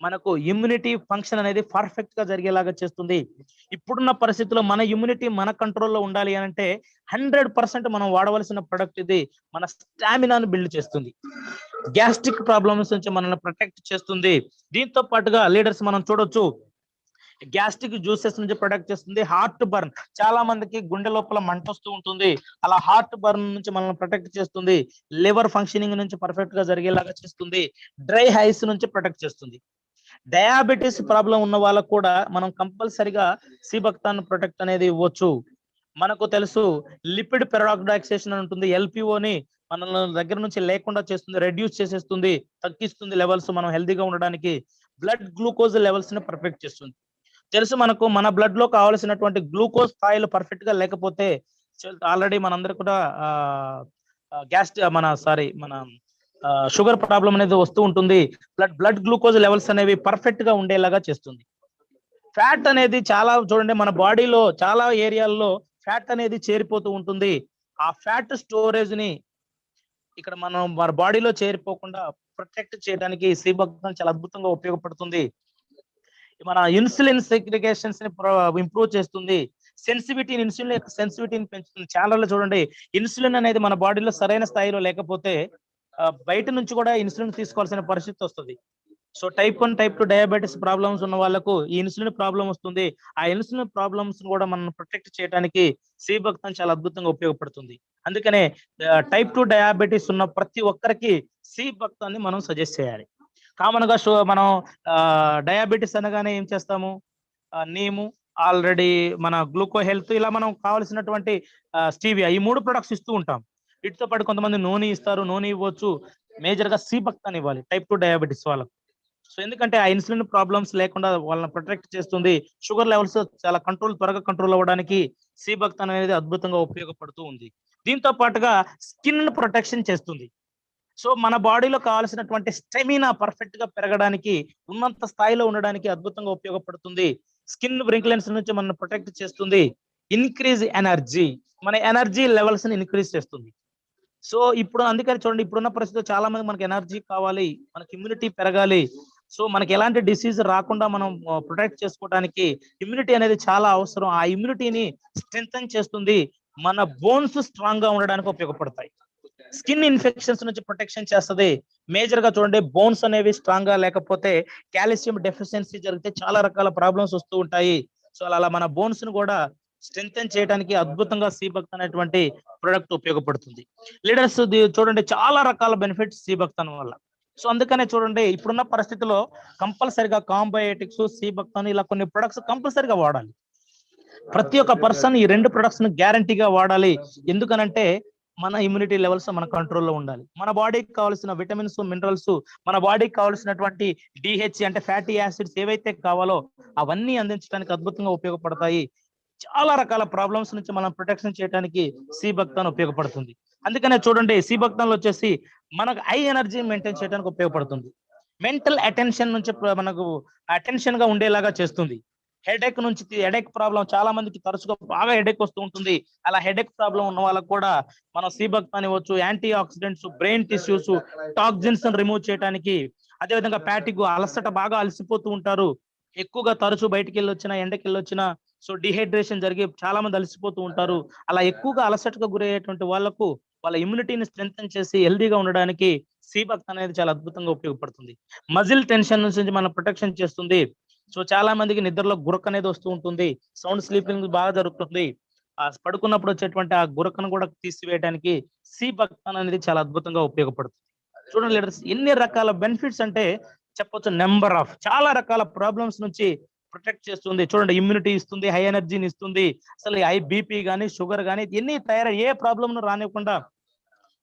మనకు ఇమ్యూనిటీ ఫంక్షన్ అనేది పర్ఫెక్ట్ గా జరిగేలాగా చేస్తుంది. ఇప్పుడున్న పరిస్థితుల్లో మన ఇమ్యూనిటీ మన కంట్రోల్లో ఉండాలి అని అంటే 100% మనం వాడవలసిన ప్రొడక్ట్ ఇది. మన స్టామినాను బిల్డ్ చేస్తుంది. గ్యాస్ట్రిక్ ప్రాబ్లమ్స్ నుంచి మనల్ని ప్రొటెక్ట్ చేస్తుంది. దీంతో పాటుగా లీడర్స్ మనం చూడొచ్చు, గ్యాస్ట్రిక్ జ్యూసెస్ నుంచి ప్రొటెక్ట్ చేస్తుంది. హార్ట్ బర్న్, చాలా మందికి గుండె లోపల మంట వస్తూ ఉంటుంది, అలా హార్ట్ బర్న్ నుంచి మనల్ని ప్రొటెక్ట్ చేస్తుంది. లివర్ ఫంక్షనింగ్ నుంచి పర్ఫెక్ట్ గా జరిగేలాగా చేస్తుంది. డ్రై హైస్ నుంచి ప్రొటెక్ట్ చేస్తుంది. డయాబెటీస్ ప్రాబ్లం ఉన్న వాళ్ళకు కూడా మనం కంపల్సరిగా సిబక్తాన్ ప్రొటెక్ట్ అనేది ఇవ్వచ్చు. మనకు తెలుసు లిపిడ్ పెరాక్సిడేషన్ అని ఉంటుంది, ఎల్పిఓని మన దగ్గర నుంచి లేకుండా చేస్తుంది, రెడ్యూస్ చేసేస్తుంది, తగ్గిస్తుంది లెవెల్స్ మనం హెల్తీగా ఉండడానికి. బ్లడ్ గ్లూకోజ్ లెవెల్స్ ని పర్ఫెక్ట్ చేస్తుంది. తెలుసు మనకు మన బ్లడ్ లో కావాల్సినటువంటి గ్లూకోజ్ స్థాయిలు పర్ఫెక్ట్ గా లేకపోతే ఆల్రెడీ మనందరూ కూడా మన షుగర్ ప్రాబ్లం అనేది వస్తూ ఉంటుంది. బ్లడ్ గ్లూకోజ్ లెవెల్స్ అనేవి పర్ఫెక్ట్ గా ఉండేలాగా చేస్తుంది. ఫ్యాట్ అనేది చాలా చూడండి, మన బాడీలో చాలా ఏరియాల్లో ఫ్యాట్ అనేది చేరిపోతూ ఉంటుంది. ఆ ఫ్యాట్ స్టోరేజ్ ని ఇక్కడ మనం మన బాడీలో చేరిపోకుండా ప్రొటెక్ట్ చేయడానికి సిబక్తాన్ చాలా అద్భుతంగా ఉపయోగపడుతుంది. మన ఇన్సులిన్ సెగ్రిగేషన్స్ ని ఇంప్రూవ్ చేస్తుంది. ఇన్సులిన్ యొక్క సెన్సిటివిటీని పెంచుతుంది. చాలా చూడండి, ఇన్సులిన్ అనేది మన బాడీలో సరైన స్థాయిలో లేకపోతే బయట నుంచి కూడా ఇన్సులిన్ తీసుకోవాల్సిన పరిస్థితి వస్తుంది. So type 1 type 2 diabetes problems ఉన్న వాళ్ళకు ఈ ఇన్సులిన్ ప్రాబ్లం వస్తుంది. ఆ ఇన్సులిన్ ప్రాబ్లమ్స్ కూడా మనం ప్రొటెక్ట్ చేయడానికి సిబక్తాన్ చాలా అద్భుతంగా ఉపయోగపడుతుంది. అందుకనే టైప్ 2 డయాబెటీస్ ఉన్న ప్రతి ఒక్కరికి సిబక్తాన్ని మనం సజెస్ట్ చేయాలి. కామన్ గా మనం డయాబెటీస్ అనగానే ఏం చేస్తాము, నీము, ఆల్రెడీ మన గ్లూకో హెల్త్, ఇలా మనం కావాల్సినటువంటి స్టీవియా, ఈ 3 ప్రొడక్ట్స్ ఇస్తూ ఉంటాం. వీటితో పాటు కొంతమంది నూనె ఇస్తారు, నూనె ఇవ్వచ్చు. మేజర్ గా సిబక్తాన్ ఇవ్వాలి టైప్ 2 డయాబెటీస్ వాళ్ళకు. సో ఎందుకంటే ఆ ఇన్సులిన్ ప్రాబ్లమ్స్ లేకుండా వాళ్ళని ప్రొటెక్ట్ చేస్తుంది. షుగర్ లెవెల్స్ చాలా త్వరగా కంట్రోల్ అవ్వడానికి సిబక్తాన్ అనేది అద్భుతంగా ఉపయోగపడుతూ ఉంది. దీంతో పాటుగా స్కిన్ ప్రొటెక్షన్ చేస్తుంది. సో మన బాడీలో కావాల్సినటువంటి స్టెమినా పర్ఫెక్ట్ గా పెరగడానికి, ఉన్నంత స్థాయిలో ఉండడానికి అద్భుతంగా ఉపయోగపడుతుంది. స్కిన్ వ్రింక్లెన్స్ నుంచి మనం ప్రొటెక్ట్ చేస్తుంది. ఇన్క్రీజ్ ఎనర్జీ, మన ఎనర్జీ లెవెల్స్ ని ఇంక్రీజ్ చేస్తుంది. సో ఇప్పుడు అందుకని చూడండి, ఇప్పుడున్న పరిస్థితిలో చాలా మంది మనకి ఎనర్జీ కావాలి, మనకి ఇమ్యూనిటీ పెరగాలి. సో మనకి ఎలాంటి డిసీజ్ రాకుండా మనం ప్రొటెక్ట్ చేసుకోవడానికి ఇమ్యూనిటీ అనేది చాలా అవసరం. ఆ ఇమ్యూనిటీని స్ట్రెంథెన్ చేస్తుంది. మన బోన్స్ స్ట్రాంగ్ గా ఉండడానికి ఉపయోగపడతాయి. స్కిన్ ఇన్ఫెక్షన్స్ నుంచి ప్రొటెక్షన్ చేస్తుంది. మేజర్ గా చూడండి, బోన్స్ అనేవి స్ట్రాంగ్ గా లేకపోతే కాల్షియం డెఫిషియన్సీ జరిగితే చాలా రకాల ప్రాబ్లమ్స్ వస్తూ ఉంటాయి. సో అలా మన బోన్స్ ను కూడా స్ట్రెంథెన్ చేయడానికి అద్భుతంగా సిబక్తాన్ అనేటువంటి ప్రొడక్ట్ ఉపయోగపడుతుంది. లీడర్స్ చూడండి, చాలా రకాల బెనిఫిట్స్ సిబక్తాన్ వల్ల. సో అందుకనే చూడండి, ఇప్పుడున్న పరిస్థితిలో కంపల్సరిగా కాంబయోటిక్స్, సిబక్తాన్, ఇలా కొన్ని ప్రొడక్ట్స్ కంపల్సరిగా వాడాలి. ప్రతి ఒక్క పర్సన్ ఈ 2 ప్రొడక్ట్స్ ను గ్యారంటీగా వాడాలి. ఎందుకనంటే మన ఇమ్యూనిటీ లెవెల్స్ మన కంట్రోల్లో ఉండాలి. మన బాడీకి కావాల్సిన విటమిన్స్, మినరల్స్, మన బాడీకి కావాల్సినటువంటి డిహెచ్ అంటే ఫ్యాటీ యాసిడ్స్ ఏవైతే కావాలో అవన్నీ అందించడానికి అద్భుతంగా ఉపయోగపడతాయి. చాలా రకాల ప్రాబ్లమ్స్ నుంచి మనం ప్రొటెక్షన్ చేయడానికి సిబక్తాన్ ఉపయోగపడుతుంది. అందుకనే చూడండి, సిబక్తాన్ లో వచ్చేసి మనకు హై ఎనర్జీ మెయింటైన్ చేయడానికి ఉపయోగపడుతుంది. మెంటల్ అటెన్షన్ నుంచి మనకు అటెన్షన్ గా ఉండేలాగా చేస్తుంది. హెడేక్ ప్రాబ్లం చాలా మందికి తరచుగా బాగా హెడేక్ వస్తూ ఉంటుంది. అలా హెడేక్ ప్రాబ్లం ఉన్న వాళ్ళకు కూడా మనం సిబక్తాన్ ఇవ్వచ్చు. Antioxidants, brain tissues, toxins remove చేయడానికి. అదేవిధంగా ఫ్యాటిగ్, అలసట, బాగా అలసిపోతూ ఉంటారు, ఎక్కువగా తరచూ బయటికి వెళ్ళి వచ్చినా, ఎండకి వెళ్ళి వచ్చినా, సో డిహైడ్రేషన్ జరిగి చాలా మంది అలసిపోతూ ఉంటారు. అలా ఎక్కువగా అలసటగా గురయ్యేటువంటి వాళ్ళకు వాళ్ళ ఇమ్యూనిటీని స్ట్రెంథెన్ చేసి హెల్దీగా ఉండడానికి సిబక్తాన్ అనేది చాలా అద్భుతంగా ఉపయోగపడుతుంది. మజిల్ టెన్షన్ నుంచి మనం ప్రొటెక్షన్ చేస్తుంది. సో చాలా మందికి నిద్రలో గురక అనేది వస్తూ ఉంటుంది, సౌండ్ స్లీపింగ్ బాగా జరుగుతుంది. ఆ పడుకున్నప్పుడు వచ్చేటువంటి ఆ గురకను కూడా తీసివేయడానికి సిబక్తాన్ అనేది చాలా అద్భుతంగా ఉపయోగపడుతుంది. చూడండి లీడర్స్, ఎన్ని రకాల బెనిఫిట్స్ అంటే చెప్పొచ్చు, నెంబర్ ఆఫ్. చాలా రకాల ప్రాబ్లమ్స్ నుంచి ప్రొటెక్ట్ చేస్తుంది. చూడండి, ఇమ్యూనిటీ ఇస్తుంది, హై ఎనర్జీని ఇస్తుంది. అసలు హై బీపీ గానీ, షుగర్ గానీ, ఎన్ని ఏ ప్రాబ్లమ్ ను రానివ్వకుండా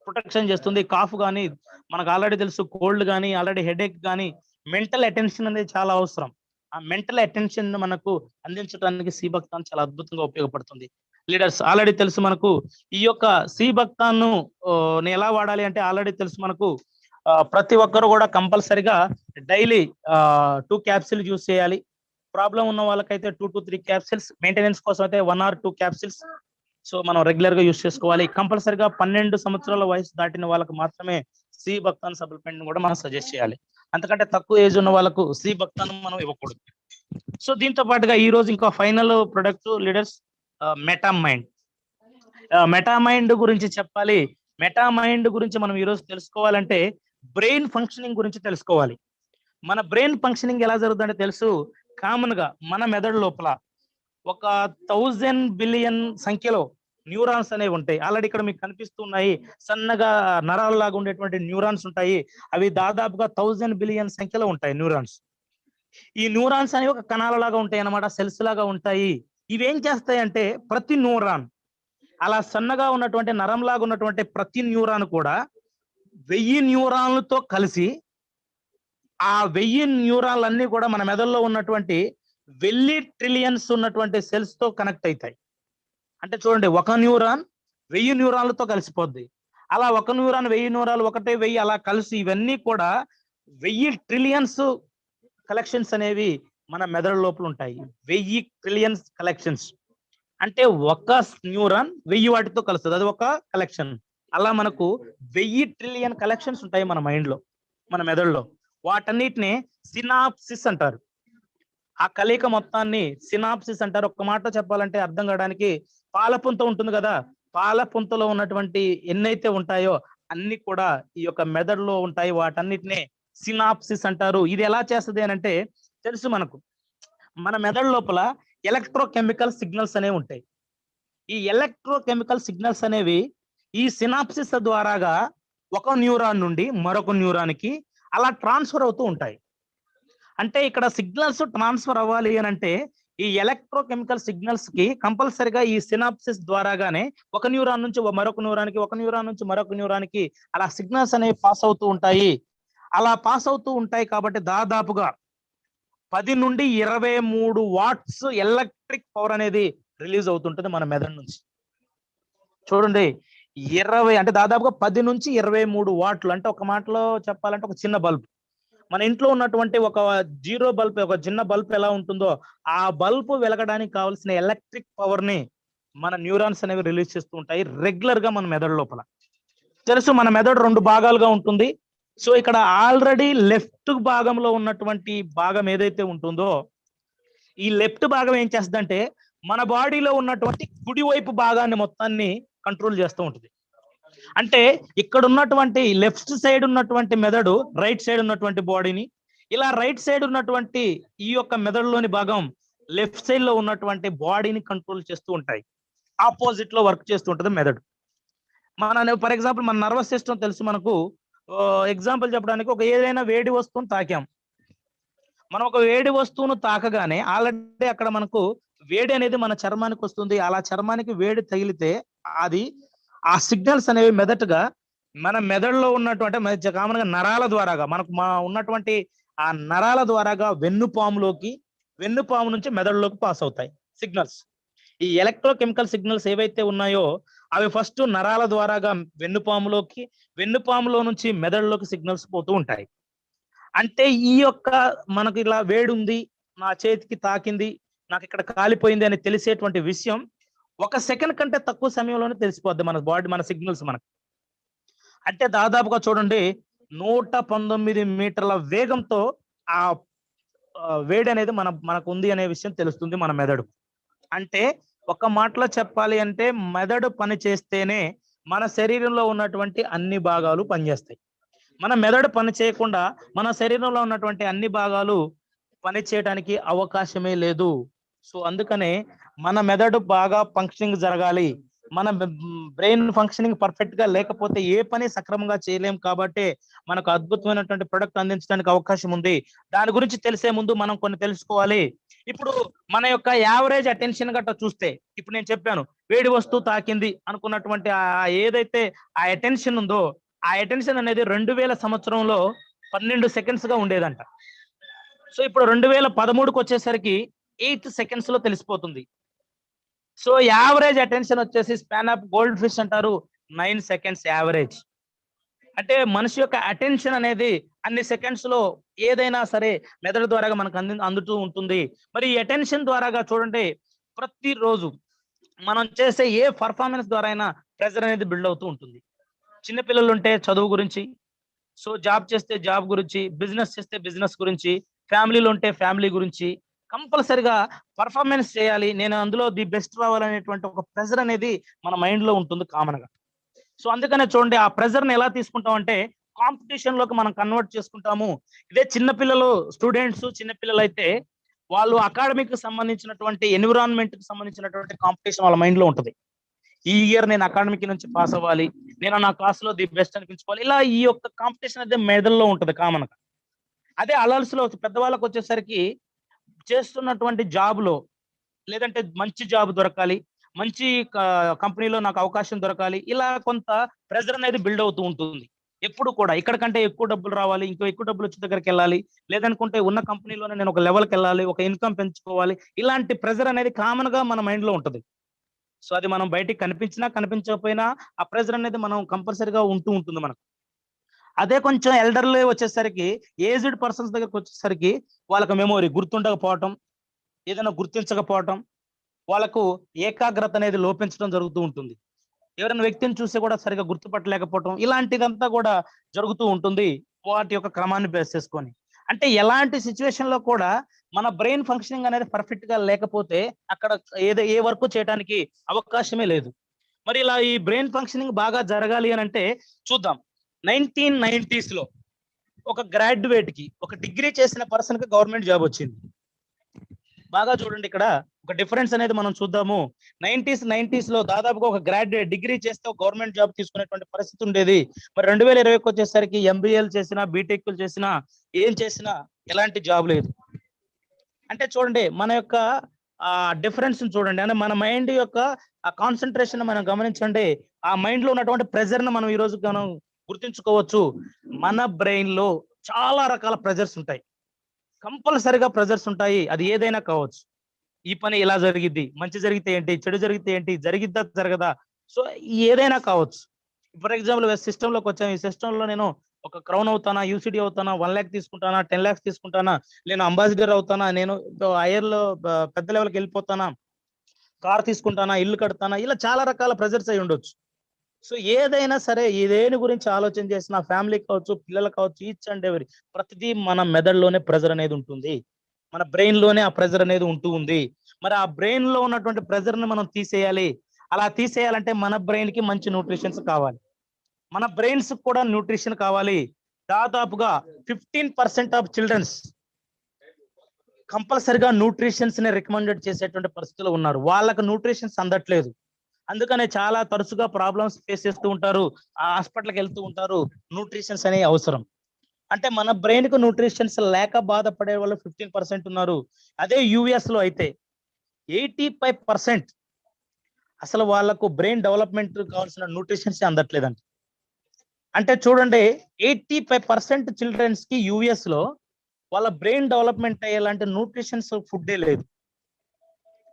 ప్రొటెక్షన్ చేస్తుంది. కాఫ్ గానీ, మనకు ఆల్రెడీ తెలుసు, కోల్డ్ గానీ, ఆల్రెడీ హెడేక్ గానీ, మెంటల్ అటెన్షన్ అనేది చాలా అవసరం. ఆ మెంటల్ అటెన్షన్ మనకు అందించడానికి సిబక్తాన్ చాలా అద్భుతంగా ఉపయోగపడుతుంది. లీడర్స్ ఆల్రెడీ తెలుసు మనకు, ఈ యొక్క సిబక్తాన్ ను ఎలా వాడాలి అంటే ఆల్రెడీ తెలుసు మనకు. ప్రతి ఒక్కరు కూడా కంపల్సరిగా డైలీ 2 క్యాప్సిల్ యూస్ చేయాలి. ప్రాబ్లం ఉన్న వాళ్ళకైతే 2 to 3 క్యాప్సిల్స్, మెయింటెనెన్స్ కోసం అయితే 1 or 2 క్యాప్సిల్స్. సో మనం రెగ్యులర్ గా యూస్ చేసుకోవాలి. కంపల్సరిగా 12 సంవత్సరాల వయసు దాటిన వాళ్ళకి మాత్రమే సిబక్తాన్ సప్లిమెంట్ కూడా మనం సజెస్ట్ చేయాలి. అంతకంటే తక్కువ ఏజ్ ఉన్న వాళ్ళకు సి భక్తాన్ని మనం ఇవ్వకూడదు. సో దీంతో పాటుగా ఈ రోజు ఇంకా final product leaders Metamind. Metamind గురించి చెప్పాలి. మెటామైండ్ గురించి మనం ఈ రోజు తెలుసుకోవాలంటే బ్రెయిన్ ఫంక్షనింగ్ గురించి తెలుసుకోవాలి. మన బ్రెయిన్ ఫంక్షనింగ్ ఎలా జరుగుతుందంటే తెలుసు. కామన్ గా మన మెదడు లోపల ఒక 1000 బిలియన్ సంఖ్యలో న్యూరాన్స్ అనేవి ఉంటాయి. ఆల్రెడీ ఇక్కడ మీకు కనిపిస్తున్నాయి. సన్నగా నరాల లాగా ఉండేటువంటి న్యూరాన్స్ ఉంటాయి. అవి దాదాపుగా 1000 బిలియన్ సంఖ్యలో ఉంటాయి న్యూరాన్స్. ఈ న్యూరాన్స్ అనేవి ఒక కణాల లాగా ఉంటాయి అన్నమాట, సెల్స్ లాగా ఉంటాయి. ఇవేం చేస్తాయంటే ప్రతి న్యూరాన్, అలా సన్నగా ఉన్నటువంటి నరం లాగా ఉన్నటువంటి ప్రతి న్యూరాన్ కూడా 1000 న్యూరాన్లతో కలిసి ఆ 1000 న్యూరాన్లన్నీ కూడా మన మెదడులో ఉన్నటువంటి వెల్లి ట్రిలియన్స్ ఉన్నటువంటి సెల్స్ తో కనెక్ట్ అవుతాయి. అంటే చూడండి, ఒక న్యూరాన్ 1000 న్యూరాన్లతో కలిసిపోద్ది. అలా ఒక న్యూరాన్ 1000 న్యూరాలు, ఒకటే 1000 అలా కలిసి ఇవన్నీ కూడా 1000 ట్రిలియన్స్ కలెక్షన్స్ అనేవి మన మెదడు లోపల ఉంటాయి. 1000 ట్రిలియన్స్ కలెక్షన్స్ అంటే ఒక న్యూరాన్ 1000 వాటితో కలుస్తుంది, అది ఒక కలెక్షన్. అలా మనకు 1000 ట్రిలియన్ కలెక్షన్స్ ఉంటాయి మన మైండ్ లో, మన మెదడులో. వాటన్నిటిని సినాప్సిస్ అంటారు. ఆ కలయిక మొత్తాన్ని సినాప్సిస్ అంటారు. ఒక్క మాటలో చెప్పాలంటే అర్థం కావడానికి, పాలపుంత ఉంటుంది కదా, పాలపుంతలో ఉన్నటువంటి ఎన్నైతే ఉంటాయో అన్ని కూడా ఈ యొక్క మెదడులో ఉంటాయి. వాటన్నిటినే సినాప్సిస్ అంటారు. ఇది ఎలా చేస్తుంది అని అంటే తెలుసు మనకు. మన మెదడు లోపల ఎలక్ట్రోకెమికల్ సిగ్నల్స్ అనేవి ఉంటాయి. ఈ ఎలక్ట్రోకెమికల్ సిగ్నల్స్ అనేవి ఈ సినాప్సిస్ ద్వారాగా ఒక న్యూరాన్ నుండి మరొక న్యూరాన్కి అలా ట్రాన్స్ఫర్ అవుతూ ఉంటాయి. అంటే ఇక్కడ సిగ్నల్స్ ట్రాన్స్ఫర్ అవ్వాలి అని అంటే ఈ ఎలక్ట్రోకెమికల్ సిగ్నల్స్ కి కంపల్సరిగా ఈ సినాప్సిస్ ద్వారాగానే ఒక న్యూరాన్ నుంచి మరొక న్యూరాన్కి, ఒక న్యూరాన్ నుంచి మరొక న్యూరాన్కి అలా సిగ్నల్స్ అనేవి పాస్ అవుతూ ఉంటాయి. అలా పాస్ అవుతూ ఉంటాయి కాబట్టి దాదాపుగా 10 నుండి 23 వాట్స్ ఎలక్ట్రిక్ పవర్ అనేది రిలీజ్ అవుతుంటుంది మన మెదడు నుంచి. చూడండి, 20 అంటే దాదాపుగా 10 నుంచి 23 వాట్లు. అంటే ఒక మాటలో చెప్పాలంటే ఒక చిన్న బల్బ్. మన ఇంట్లో ఉన్నటువంటి ఒక జీరో బల్బ్, ఒక చిన్న బల్బ్ ఎలా ఉంటుందో ఆ బల్బ్ వెలగడానికి కావాల్సిన ఎలక్ట్రిక్ పవర్ ని మన న్యూరాన్స్ అనేవి రిలీజ్ చేస్తూ ఉంటాయి రెగ్యులర్ గా మన మెదడు లోపల. తెలుసు, మన మెదడు 2 భాగాలుగా ఉంటుంది. సో ఇక్కడ ఆల్రెడీ లెఫ్ట్ భాగంలో ఉన్నటువంటి భాగం ఏదైతే ఉంటుందో ఈ లెఫ్ట్ భాగం ఏం చేస్తుందంటే మన బాడీలో ఉన్నటువంటి కుడి వైపు భాగాన్ని మొత్తాన్ని కంట్రోల్ చేస్తూ ఉంటుంది. అంటే ఇక్కడ ఉన్నటువంటి లెఫ్ట్ సైడ్ ఉన్నటువంటి మెదడు రైట్ సైడ్ ఉన్నటువంటి బాడీని, ఇలా రైట్ సైడ్ ఉన్నటువంటి ఈ యొక్క మెదడులోని భాగం లెఫ్ట్ సైడ్ లో ఉన్నటువంటి బాడీని కంట్రోల్ చేస్తూ ఉంటాయి. ఆపోజిట్ లో వర్క్ చేస్తూ ఉంటుంది మెదడు. ఫర్ ఎగ్జాంపుల్ మన నర్వస్ సిస్టమ్ తెలుసు మనకు. ఎగ్జాంపుల్ చెప్పడానికి, ఒక ఏదైనా వేడి వస్తువును తాకాం. మనం ఒక వేడి వస్తువును తాకగానే ఆల్రెడీ అక్కడ మనకు వేడి అనేది మన చర్మానికి వస్తుంది. అలా చర్మానికి వేడి తగిలితే అది ఆ సిగ్నల్స్ అనేవి మెదటగా మన మెదడులో ఉన్నటువంటి కామన్ గా నరాల ద్వారాగా మనకు ఉన్నటువంటి ఆ నరాల ద్వారాగా వెన్నుపాము నుంచి మెదడులోకి పాస్ అవుతాయి సిగ్నల్స్. ఈ ఎలక్ట్రోకెమికల్ సిగ్నల్స్ ఏవైతే ఉన్నాయో అవి ఫస్ట్ నరాల ద్వారాగా వెన్నుపాములో నుంచి మెదడులోకి సిగ్నల్స్ పోతూ ఉంటాయి. అంటే ఈ యొక్క మనకు ఇలా వేడి ఉంది, నా చేతికి తాకింది, నాకు ఇక్కడ కాలిపోయింది అని తెలిసేటువంటి విషయం 1 సెకండ్ కంటే తక్కువ సమయంలోనే తెలిసిపోద్ది మన బాడీ, మన సిగ్నల్స్ మనకు. అంటే దాదాపుగా చూడండి, 119 మీటర్ల వేగంతో ఆ వేడి అనేది మనకు ఉంది అనే విషయం తెలుస్తుంది మన మెదడు. అంటే ఒక మాటలో చెప్పాలి అంటే మెదడు పని చేస్తేనే మన శరీరంలో ఉన్నటువంటి అన్ని భాగాలు పనిచేస్తాయి. మన మెదడు పని చేయకుండా మన శరీరంలో ఉన్నటువంటి అన్ని భాగాలు పని చేయడానికి అవకాశమే లేదు. సో అందుకనే మన మెదడు బాగా ఫంక్షనింగ్ జరగాలి. మన బ్రెయిన్ ఫంక్షనింగ్ పర్ఫెక్ట్ గా లేకపోతే ఏ పని సక్రమంగా చేయలేం. కాబట్టి మనకు అద్భుతమైనటువంటి ప్రొడక్ట్ అందించడానికి అవకాశం ఉంది. దాని గురించి తెలిసే ముందు మనం కొన్ని తెలుసుకోవాలి. ఇప్పుడు మన యొక్క యావరేజ్ అటెన్షన్ గట్రా చూస్తే, ఇప్పుడు నేను చెప్పాను వేడి వస్తువు తాకింది అనుకున్నటువంటి ఏదైతే ఆ అటెన్షన్ ఉందో ఆ అటెన్షన్ అనేది 2000 సంవత్సరంలో 12 సెకండ్స్ గా ఉండేదంట. సో ఇప్పుడు 2013కి వచ్చేసరికి 8 సెకండ్స్ లో తెలిసిపోతుంది. సో యావరేజ్ అటెన్షన్ వచ్చేసి స్పాన్ ఆఫ్ గోల్డ్ ఫిష్ అంటారు 9 సెకండ్స్ యావరేజ్. అంటే మనిషి యొక్క అటెన్షన్ అనేది అన్ని సెకండ్స్ లో ఏదైనా సరే మెదడు ద్వారా మనకు అందుతూ ఉంటుంది. మరి ఈ అటెన్షన్ ద్వారాగా చూడండి, ప్రతిరోజు మనం చేసే ఏ పర్ఫార్మెన్స్ ద్వారా అయినా ప్రెజర్ అనేది బిల్డ్ అవుతూ ఉంటుంది. చిన్నపిల్లలు ఉంటే చదువు గురించి, సో జాబ్ చేస్తే జాబ్ గురించి, బిజినెస్ చేస్తే బిజినెస్ గురించి, ఫ్యామిలీలో ఉంటే ఫ్యామిలీ గురించి కంపల్సరిగా పర్ఫార్మెన్స్ చేయాలి. నేను అందులో ది బెస్ట్ రావాలనేటువంటి ఒక ప్రెషర్ అనేది మన మైండ్ లో ఉంటుంది కామన్ గా. సో అందుకనే చూడండి ఆ ప్రెషర్ ని ఎలా తీసుకుంటాం అంటే కాంపిటీషన్ లోకి మనం కన్వర్ట్ చేసుకుంటాము. ఇదే చిన్న పిల్లలు, స్టూడెంట్స్ చిన్న పిల్లలు అయితే వాళ్ళు అకాడమిక్ కి సంబంధించినటువంటి ఎన్విరాన్మెంట్ కి సంబంధించినటువంటి కాంపిటీషన్ వాళ్ళ మైండ్ లో ఉంటది. ఈ ఇయర్ నేను అకాడమిక్ నుంచి పాస్ అవ్వాలి, నేను నా క్లాస్ లో ది బెస్ట్ అనిపించుకోవాలి, ఇలా ఈ యొక్క కాంపిటీషన్ అయితే మెదడులో ఉంటది కామన్ గా. అదే అడల్ట్స్ లో పెద్దవాళ్ళకి వచ్చేసరికి చేస్తున్నటువంటి జాబ్ లో లేదంటే మంచి జాబ్ దొరకాలి, మంచి కంపెనీలో నాకు అవకాశం దొరకాలి, ఇలా కొంత ప్రెజర్ అనేది బిల్డ్ అవుతూ ఉంటుంది. ఎప్పుడు కూడా ఇక్కడ కంటే ఎక్కువ డబ్బులు రావాలి, ఇంకో ఎక్కువ డబ్బులు వచ్చే దగ్గరికి వెళ్ళాలి, లేదనుకుంటే ఉన్న కంపెనీలోనే నేను ఒక లెవెల్కి వెళ్ళాలి, ఒక ఇన్కమ్ పెంచుకోవాలి, ఇలాంటి ప్రెజర్ అనేది కామన్ గా మన మైండ్ లో ఉంటది. సో అది మనం బయటికి కనిపించినా కనిపించకపోయినా ఆ ప్రెజర్ అనేది మనం కంపల్సరీగా ఉంటూ ఉంటుంది మనకు. అదే కొంచెం ఎల్డర్లీ వచ్చేసరికి, ఏజ్డ్ పర్సన్స్ దగ్గరకు వచ్చేసరికి వాళ్ళకి మెమొరీ గుర్తుండకపోవటం, ఏదైనా గుర్తించకపోవటం, వాళ్ళకు ఏకాగ్రత అనేది లోపించడం జరుగుతూ ఉంటుంది. ఎవరైనా వ్యక్తిని చూసి కూడా సరిగా గుర్తుపట్టలేకపోవటం, ఇలాంటిదంతా కూడా జరుగుతూ ఉంటుంది వాటి యొక్క క్రమాన్ని బేస్ చేసుకొని. అంటే ఎలాంటి సిచ్యువేషన్ లో కూడా మన బ్రెయిన్ ఫంక్షనింగ్ అనేది పర్ఫెక్ట్ గా లేకపోతే అక్కడ ఏ వర్క్ చేయడానికి అవకాశమే లేదు. మరి ఇలా ఈ బ్రెయిన్ ఫంక్షనింగ్ బాగా జరగాలి అని అంటే చూద్దాం. 1990s లో ఒక గ్రాడ్యుయేట్ కి, ఒక డిగ్రీ చేసిన పర్సన్ కి గవర్నమెంట్ జాబ్ వచ్చింది. బాగా చూడండి ఇక్కడ ఒక డిఫరెన్స్ అనేది మనం చూద్దాము. 90s లో దాదాపుగా ఒక గ్రాడ్యుయేట్ డిగ్రీ చేస్తే ఒక గవర్నమెంట్ జాబ్ తీసుకునేటువంటి పరిస్థితి ఉండేది. మరి 2020కి వచ్చేసరికి ఎంబీఏలు చేసినా, బీటెక్లు చేసినా, ఏం చేసినా ఎలాంటి జాబ్ లేదు. అంటే చూడండి మన యొక్క ఆ డిఫరెన్స్ చూడండి. అంటే మన మైండ్ యొక్క ఆ కాన్సన్ట్రేషన్ మనం గమనించండి. ఆ మైండ్ లో ఉన్నటువంటి ప్రెజర్ ని మనం ఈ రోజు మనం గుర్తించుకోవచ్చు. మన బ్రెయిన్ లో చాలా రకాల ప్రెజర్స్ ఉంటాయి. కంపల్సరిగా ప్రెజర్స్ ఉంటాయి. అది ఏదైనా కావచ్చు. ఈ పని ఇలా జరిగిద్ది, మంచి జరిగితే ఏంటి, చెడు జరిగితే ఏంటి, జరిగిద్దా జరగదా, సో ఏదైనా కావచ్చు. ఫర్ ఎగ్జాంపుల్ సిస్టమ్ లోకి వచ్చాను, ఈ సిస్టమ్ లో నేను ఒక క్రౌన్ అవుతానా, యూసిడి అవుతానా, 1 lakh తీసుకుంటానా, 10 lakhs తీసుకుంటానా, నేను అంబాసిడర్ అవుతానా, నేను హైయర్ లో పెద్ద లెవెల్కి వెళ్ళిపోతానా, కార్ తీసుకుంటానా, ఇల్లు కడతానా, ఇలా చాలా రకాల ప్రెజర్స్ అయి ఉండొచ్చు. సో ఏదైనా సరే దేని గురించి ఆలోచన చేసిన ఫ్యామిలీ కావచ్చు, పిల్లలు కావచ్చు, ఈచ్ అండ్ ఎవరీ ప్రతిదీ మన మెదడులోనే ప్రెజర్ అనేది ఉంటుంది. మన బ్రెయిన్ లోనే ఆ ప్రెజర్ అనేది ఉంటూ ఉంది. మరి ఆ బ్రెయిన్ లో ఉన్నటువంటి ప్రెజర్ ని మనం తీసేయాలి. అలా తీసేయాలంటే మన బ్రెయిన్ కి మంచి న్యూట్రిషన్స్ కావాలి, మన బ్రెయిన్స్ కూడా న్యూట్రిషన్ కావాలి. దాదాపుగా 15% ఆఫ్ చిల్డ్రన్స్ కంపల్సరిగా న్యూట్రిషన్స్ ని రికమెండెడ్ చేసేటువంటి పరిస్థితుల్లో ఉన్నారు. వాళ్ళకి న్యూట్రిషన్స్ అందట్లేదు. అందుకనే చాలా తరచుగా ప్రాబ్లమ్స్ ఫేస్ చేస్తూ ఉంటారు, ఆ హాస్పిటల్కి వెళ్తూ ఉంటారు. న్యూట్రిషన్స్ అనేవి అవసరం. అంటే మన బ్రెయిన్ కు న్యూట్రిషన్స్ లేక బాధపడే వాళ్ళు 15% ఉన్నారు. అదే యుఎస్ లో అయితే 85% అసలు వాళ్ళకు బ్రెయిన్ డెవలప్మెంట్ కావాల్సిన న్యూట్రిషన్స్ అందట్లేదండి. అంటే చూడండి, 85% చిల్డ్రన్స్ కి యుఎస్ లో వాళ్ళ బ్రెయిన్ డెవలప్మెంట్ అయ్యేలాంటి న్యూట్రిషన్స్ ఫుడ్డే లేదు.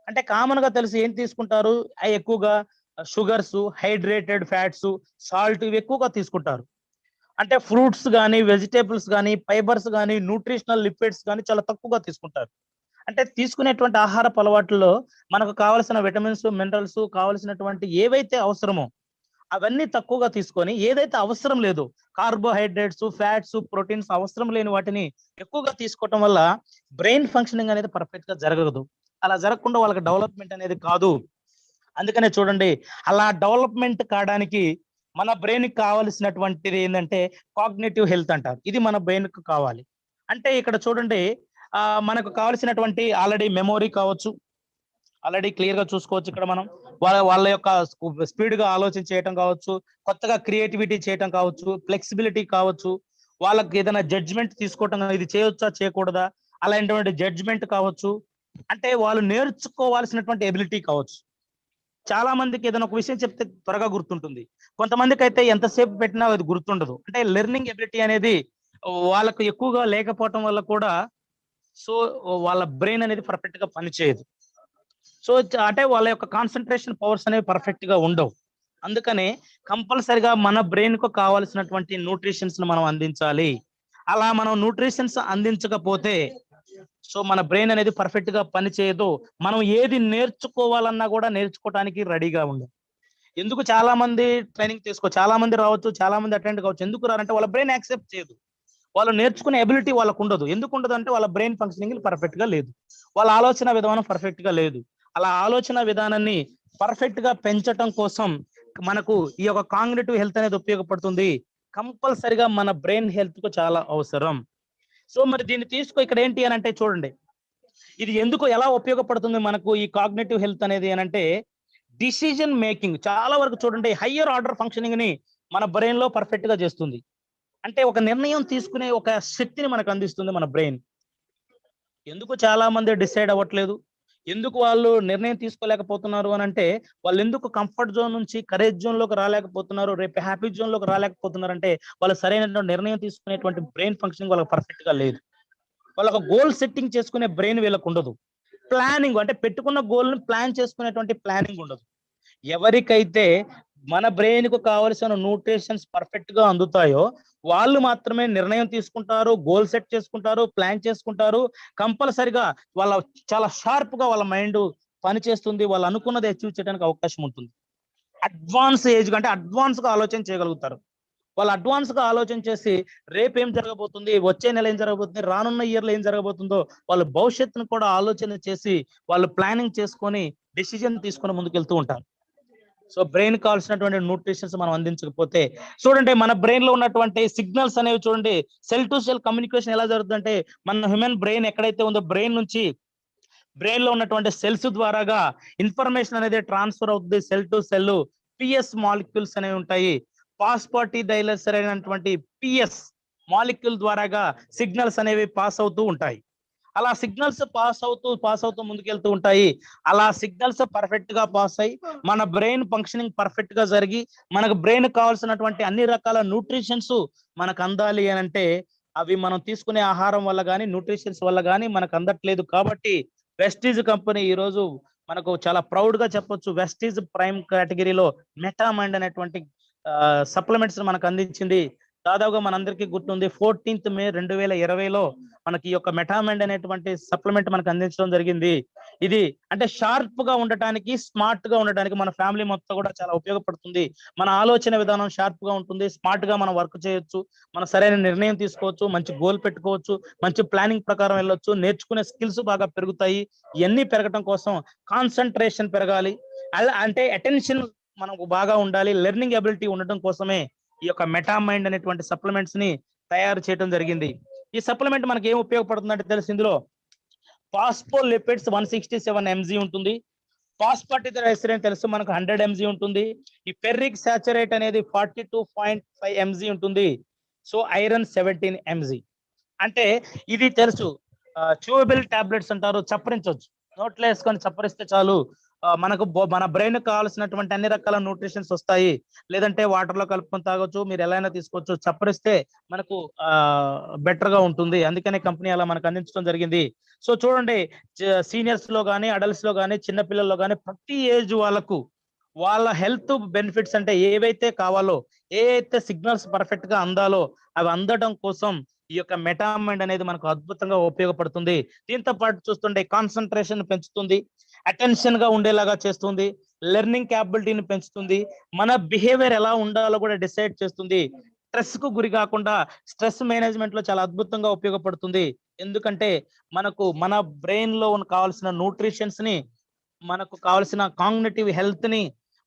అంటే కామన్ గా తెలిసి ఏం తీసుకుంటారు, అవి ఎక్కువగా షుగర్స్, హైడ్రేటెడ్ ఫ్యాట్స్, సాల్ట్ ఇవి ఎక్కువగా తీసుకుంటారు. అంటే ఫ్రూట్స్ కానీ, వెజిటేబుల్స్ కానీ, ఫైబర్స్ కానీ, న్యూట్రిషనల్ లిపిడ్స్ కానీ చాలా తక్కువగా తీసుకుంటారు. అంటే తీసుకునేటువంటి ఆహారపు అలవాట్లలో మనకు కావలసిన విటమిన్స్, మినరల్స్ కావలసినటువంటి ఏవైతే అవసరమో అవన్నీ తక్కువగా తీసుకొని, ఏదైతే అవసరం లేదో కార్బోహైడ్రేట్స్, ఫ్యాట్స్, ప్రోటీన్స్ అవసరం లేని వాటిని ఎక్కువగా తీసుకోవటం వల్ల బ్రెయిన్ ఫంక్షనింగ్ అనేది పర్ఫెక్ట్ గా జరగదు. అలా జరగకుండా వాళ్ళకి డెవలప్మెంట్ అనేది కాదు. అందుకనే చూడండి, అలా డెవలప్మెంట్ కావడానికి మన బ్రెయిన్ కి కావాల్సినటువంటిది ఏంటంటే కాగ్నేటివ్ హెల్త్ అంటారు. ఇది మన బ్రెయిన్ కు కావాలి. అంటే ఇక్కడ చూడండి, మనకు కావాల్సినటువంటి ఆల్రెడీ మెమొరీ కావచ్చు, ఆల్రెడీ క్లియర్ గా చూసుకోవచ్చు ఇక్కడ మనం. వాళ్ళ వాళ్ళ యొక్క స్పీడ్ గా ఆలోచన చేయటం కావచ్చు, కొత్తగా క్రియేటివిటీ చేయటం కావచ్చు, ఫ్లెక్సిబిలిటీ కావచ్చు, వాళ్ళకి ఏదైనా జడ్జిమెంట్ తీసుకోవటం, ఇది చేయొచ్చా చేయకూడదా అలాంటి జడ్జిమెంట్ కావచ్చు. అంటే వాళ్ళు నేర్చుకోవాల్సినటువంటి ఎబిలిటీ కావచ్చు. చాలా మందికి ఏదైనా ఒక విషయం చెప్తే త్వరగా గుర్తుంటుంది, కొంతమందికి అయితే ఎంతసేపు పెట్టినా అది గుర్తుండదు. అంటే లెర్నింగ్ ఎబిలిటీ అనేది వాళ్ళకు ఎక్కువగా లేకపోవటం వల్ల కూడా సో వాళ్ళ బ్రెయిన్ అనేది పర్ఫెక్ట్ గా పనిచేయదు. సో అంటే వాళ్ళ యొక్క కాన్సన్ట్రేషన్ పవర్స్ అనేవి పర్ఫెక్ట్ గా ఉండవు. అందుకనే కంపల్సరిగా మన బ్రెయిన్ కు కావాల్సినటువంటి న్యూట్రిషన్స్ ను మనం అందించాలి. అలా మనం న్యూట్రిషన్స్ అందించకపోతే సో మన బ్రెయిన్ అనేది పర్ఫెక్ట్ గా పనిచేయదు. మనం ఏది నేర్చుకోవాలన్నా కూడా నేర్చుకోవడానికి రెడీగా ఉండదు. ఎందుకు చాలా మంది ట్రైనింగ్ చాలా మంది రావచ్చు, చాలా మంది అటెండ్ కావచ్చు. ఎందుకు రారంటే వాళ్ళ బ్రెయిన్ యాక్సెప్ట్ చేయదు. వాళ్ళు నేర్చుకునే ఎబిలిటీ వాళ్ళకు ఉండదు. ఎందుకు ఉండదు అంటే వాళ్ళ బ్రెయిన్ ఫంక్షనింగ్ పర్ఫెక్ట్ గా లేదు. వాళ్ళ ఆలోచన విధానం పర్ఫెక్ట్ గా లేదు. అలా ఆలోచన విధానాన్ని పర్ఫెక్ట్ గా పెంచటం కోసం మనకు ఈ యొక్క కాంగ్నిటివ్ హెల్త్ అనేది ఉపయోగపడుతుంది. కంపల్సరిగా మన బ్రెయిన్ హెల్త్ కు చాలా అవసరం. సో మరి దీన్ని ఇక్కడ ఏంటి అని అంటే చూడండి, ఇది ఎందుకు ఎలా ఉపయోగపడుతుంది మనకు ఈ కాగ్నేటివ్ హెల్త్ అనేది అని అంటే, డిసిజన్ మేకింగ్ చాలా వరకు చూడండి హయ్యర్ ఆర్డర్ ఫంక్షనింగ్ ని మన బ్రెయిన్ లో పర్ఫెక్ట్ గా చేస్తుంది. అంటే ఒక నిర్ణయం తీసుకునే ఒక శక్తిని మనకు అందిస్తుంది మన బ్రెయిన్. ఎందుకు చాలా మంది డిసైడ్ అవ్వట్లేదు, ఎందుకు వాళ్ళు నిర్ణయం తీసుకోలేకపోతున్నారు అని అంటే, వాళ్ళు ఎందుకు కంఫర్ట్ జోన్ నుంచి కరేజ్ జోన్ లోకి రాలేకపోతున్నారు, రేపు హ్యాపీ జోన్ లోకి రాలేకపోతున్నారు అంటే, వాళ్ళు సరైన నిర్ణయం తీసుకునేటువంటి బ్రెయిన్ ఫంక్షనింగ్ వాళ్ళకి పర్ఫెక్ట్ గా లేదు. వాళ్ళకి గోల్ సెట్టింగ్ చేసుకునే బ్రెయిన్ వీళ్ళకు ఉండదు. ప్లానింగ్ అంటే పెట్టుకున్న గోల్ ని ప్లాన్ చేసుకునేటువంటి ప్లానింగ్ ఉండదు. ఎవరికైతే మన బ్రెయిన్ కు కావలసిన న్యూట్రిషన్స్ పర్ఫెక్ట్ గా అందుతాయో వాళ్ళు మాత్రమే నిర్ణయం తీసుకుంటారు, గోల్ సెట్ చేసుకుంటారు, ప్లాన్ చేసుకుంటారు. కంపల్సరిగా వాళ్ళ చాలా షార్ప్ గా వాళ్ళ మైండ్ పనిచేస్తుంది. వాళ్ళు అనుకున్నది అచీవ్ చేయడానికి అవకాశం ఉంటుంది. అడ్వాన్స్ ఏజ్ కంటే అడ్వాన్స్ గా ఆలోచన చేయగలుగుతారు. వాళ్ళు అడ్వాన్స్ గా ఆలోచన చేసి రేపు ఏం జరగబోతుంది, వచ్చే నెల ఏం జరగబోతుంది, రానున్న ఇయర్ లో ఏం జరగబోతుందో వాళ్ళు భవిష్యత్తును కూడా ఆలోచన చేసి వాళ్ళు ప్లానింగ్ చేసుకొని డెసిజన్ తీసుకొని ముందుకెళ్తూ ఉంటారు. సో బ్రెయిన్ కావాల్సినటువంటి న్యూట్రిషన్స్ మనం అందించకపోతే చూడండి, మన బ్రెయిన్ లో ఉన్నటువంటి సిగ్నల్స్ అనేవి చూడండి, సెల్ టు సెల్ కమ్యూనికేషన్ ఎలా జరుగుతుందంటే, మన హ్యూమన్ బ్రెయిన్ ఎక్కడైతే ఉందో బ్రెయిన్ నుంచి బ్రెయిన్ లో ఉన్నటువంటి సెల్స్ ద్వారాగా ఇన్ఫర్మేషన్ అనేది ట్రాన్స్ఫర్ అవుతుంది cell to cell. PS molecules అనేవి ఉంటాయి. ఫాస్ఫాటిడైలైసర్ అయినటువంటి పిఎస్ మాలిక్యూల్ ద్వారాగా సిగ్నల్స్ అనేవి పాస్ అవుతూ ఉంటాయి. అలా సిగ్నల్స్ పాస్ అవుతూ ముందుకెళ్తూ ఉంటాయి. అలా సిగ్నల్స్ పర్ఫెక్ట్ గా పాస్ అయ్యి మన బ్రెయిన్ ఫంక్షనింగ్ పర్ఫెక్ట్ గా జరిగి మనకు బ్రెయిన్ కావాల్సినటువంటి అన్ని రకాల న్యూట్రిషన్స్ మనకు అందాలి అని అంటే, అవి మనం తీసుకునే ఆహారం వల్ల కానీ న్యూట్రిషన్స్ వల్ల కానీ మనకు అందట్లేదు. కాబట్టి వెస్టీజ్ కంపెనీ ఈ రోజు మనకు చాలా ప్రౌడ్ గా చెప్పొచ్చు, వెస్టీజ్ ప్రైమ్ కేటగిరీలో మెటామైండ్ అనేటువంటి సప్లిమెంట్స్ మనకు అందించింది. దాదాపుగా మనందరికీ గుర్తుంది 14th May 2020లో మనకి ఈ యొక్క మెటామైండ్ అనేటువంటి సప్లిమెంట్ మనకు అందించడం జరిగింది. ఇది అంటే షార్ప్ గా ఉండటానికి, స్మార్ట్ గా ఉండటానికి మన ఫ్యామిలీ మొత్తం కూడా చాలా ఉపయోగపడుతుంది. మన ఆలోచన విధానం షార్ప్ గా ఉంటుంది, స్మార్ట్ గా మనం వర్క్ చేయొచ్చు, మన సరైన నిర్ణయం తీసుకోవచ్చు, మంచి గోల్ పెట్టుకోవచ్చు, మంచి ప్లానింగ్ ప్రకారం వెళ్ళొచ్చు, నేర్చుకునే స్కిల్స్ బాగా పెరుగుతాయి. ఇవన్నీ పెరగడం కోసం కాన్సన్ట్రేషన్ పెరగాలి, అలా అంటే అటెన్షన్ మనకు బాగా ఉండాలి, లెర్నింగ్ ఎబిలిటీ ఉండటం కోసమే ఈ యొక్క మెటామైండ్ అనేటువంటి సప్లిమెంట్స్ ని తయారు చేయడం జరిగింది. ఈ సప్లిమెంట్ మనకి ఏం ఉపయోగపడుతుంది అంటే తెలుసు, ఇందులో ఫాస్ఫోలిపిడ్స్ 167 mg ఉంటుంది, ఫాస్ఫాటిడైలైసర్ అని తెలుసు మనకు 100 mg ఉంటుంది, ఈ ఫెర్రిక్ సాచురేట్ అనేది 42.5 mg ఉంటుంది. So iron 17 mg. అంటే ఇది తెలుసు, చూవబుల్ టాబ్లెట్స్ అంటారు, చప్పరించవచ్చు, నోట్లో వేసుకొని చప్పరిస్తే చాలు మనకు మన బ్రెయిన్ కావాల్సినటువంటి అన్ని రకాల న్యూట్రిషన్స్ వస్తాయి. లేదంటే వాటర్ లో కలుపుకొని తాగొచ్చు, మీరు ఎలా అయినా తీసుకోవచ్చు. చప్పరిస్తే మనకు బెటర్ గా ఉంటుంది, అందుకనే కంపెనీ అలా మనకు అందించడం జరిగింది. సో చూడండి, సీనియర్స్ లో కానీ, అడల్ట్స్ లో కానీ, చిన్న పిల్లల్లో కానీ ప్రతి ఏజ్ వాళ్ళకు వాళ్ళ హెల్త్ బెనిఫిట్స్ అంటే ఏవైతే కావాలో, ఏ అయితే సిగ్నల్స్ పర్ఫెక్ట్ గా అందాలో అవి అందడం కోసం ఈ యొక్క మెటామైండ్ అనేది మనకు అద్భుతంగా ఉపయోగపడుతుంది. దీంతో పాటు చూస్తుంటే కాన్సన్ట్రేషన్ పెంచుతుంది, అటెన్షన్ గా ఉండేలాగా చేస్తుంది, లెర్నింగ్ క్యాపబిలిటీని పెంచుతుంది, మన బిహేవియర్ ఎలా ఉండాలో కూడా డిసైడ్ చేస్తుంది, స్ట్రెస్ కు గురి కాకుండా స్ట్రెస్ మేనేజ్మెంట్ లో చాలా అద్భుతంగా ఉపయోగపడుతుంది. ఎందుకంటే మనకు మన బ్రెయిన్ లో కావాల్సిన న్యూట్రిషన్స్ ని, మనకు కావాల్సిన కాగ్నిటివ్ హెల్త్ ని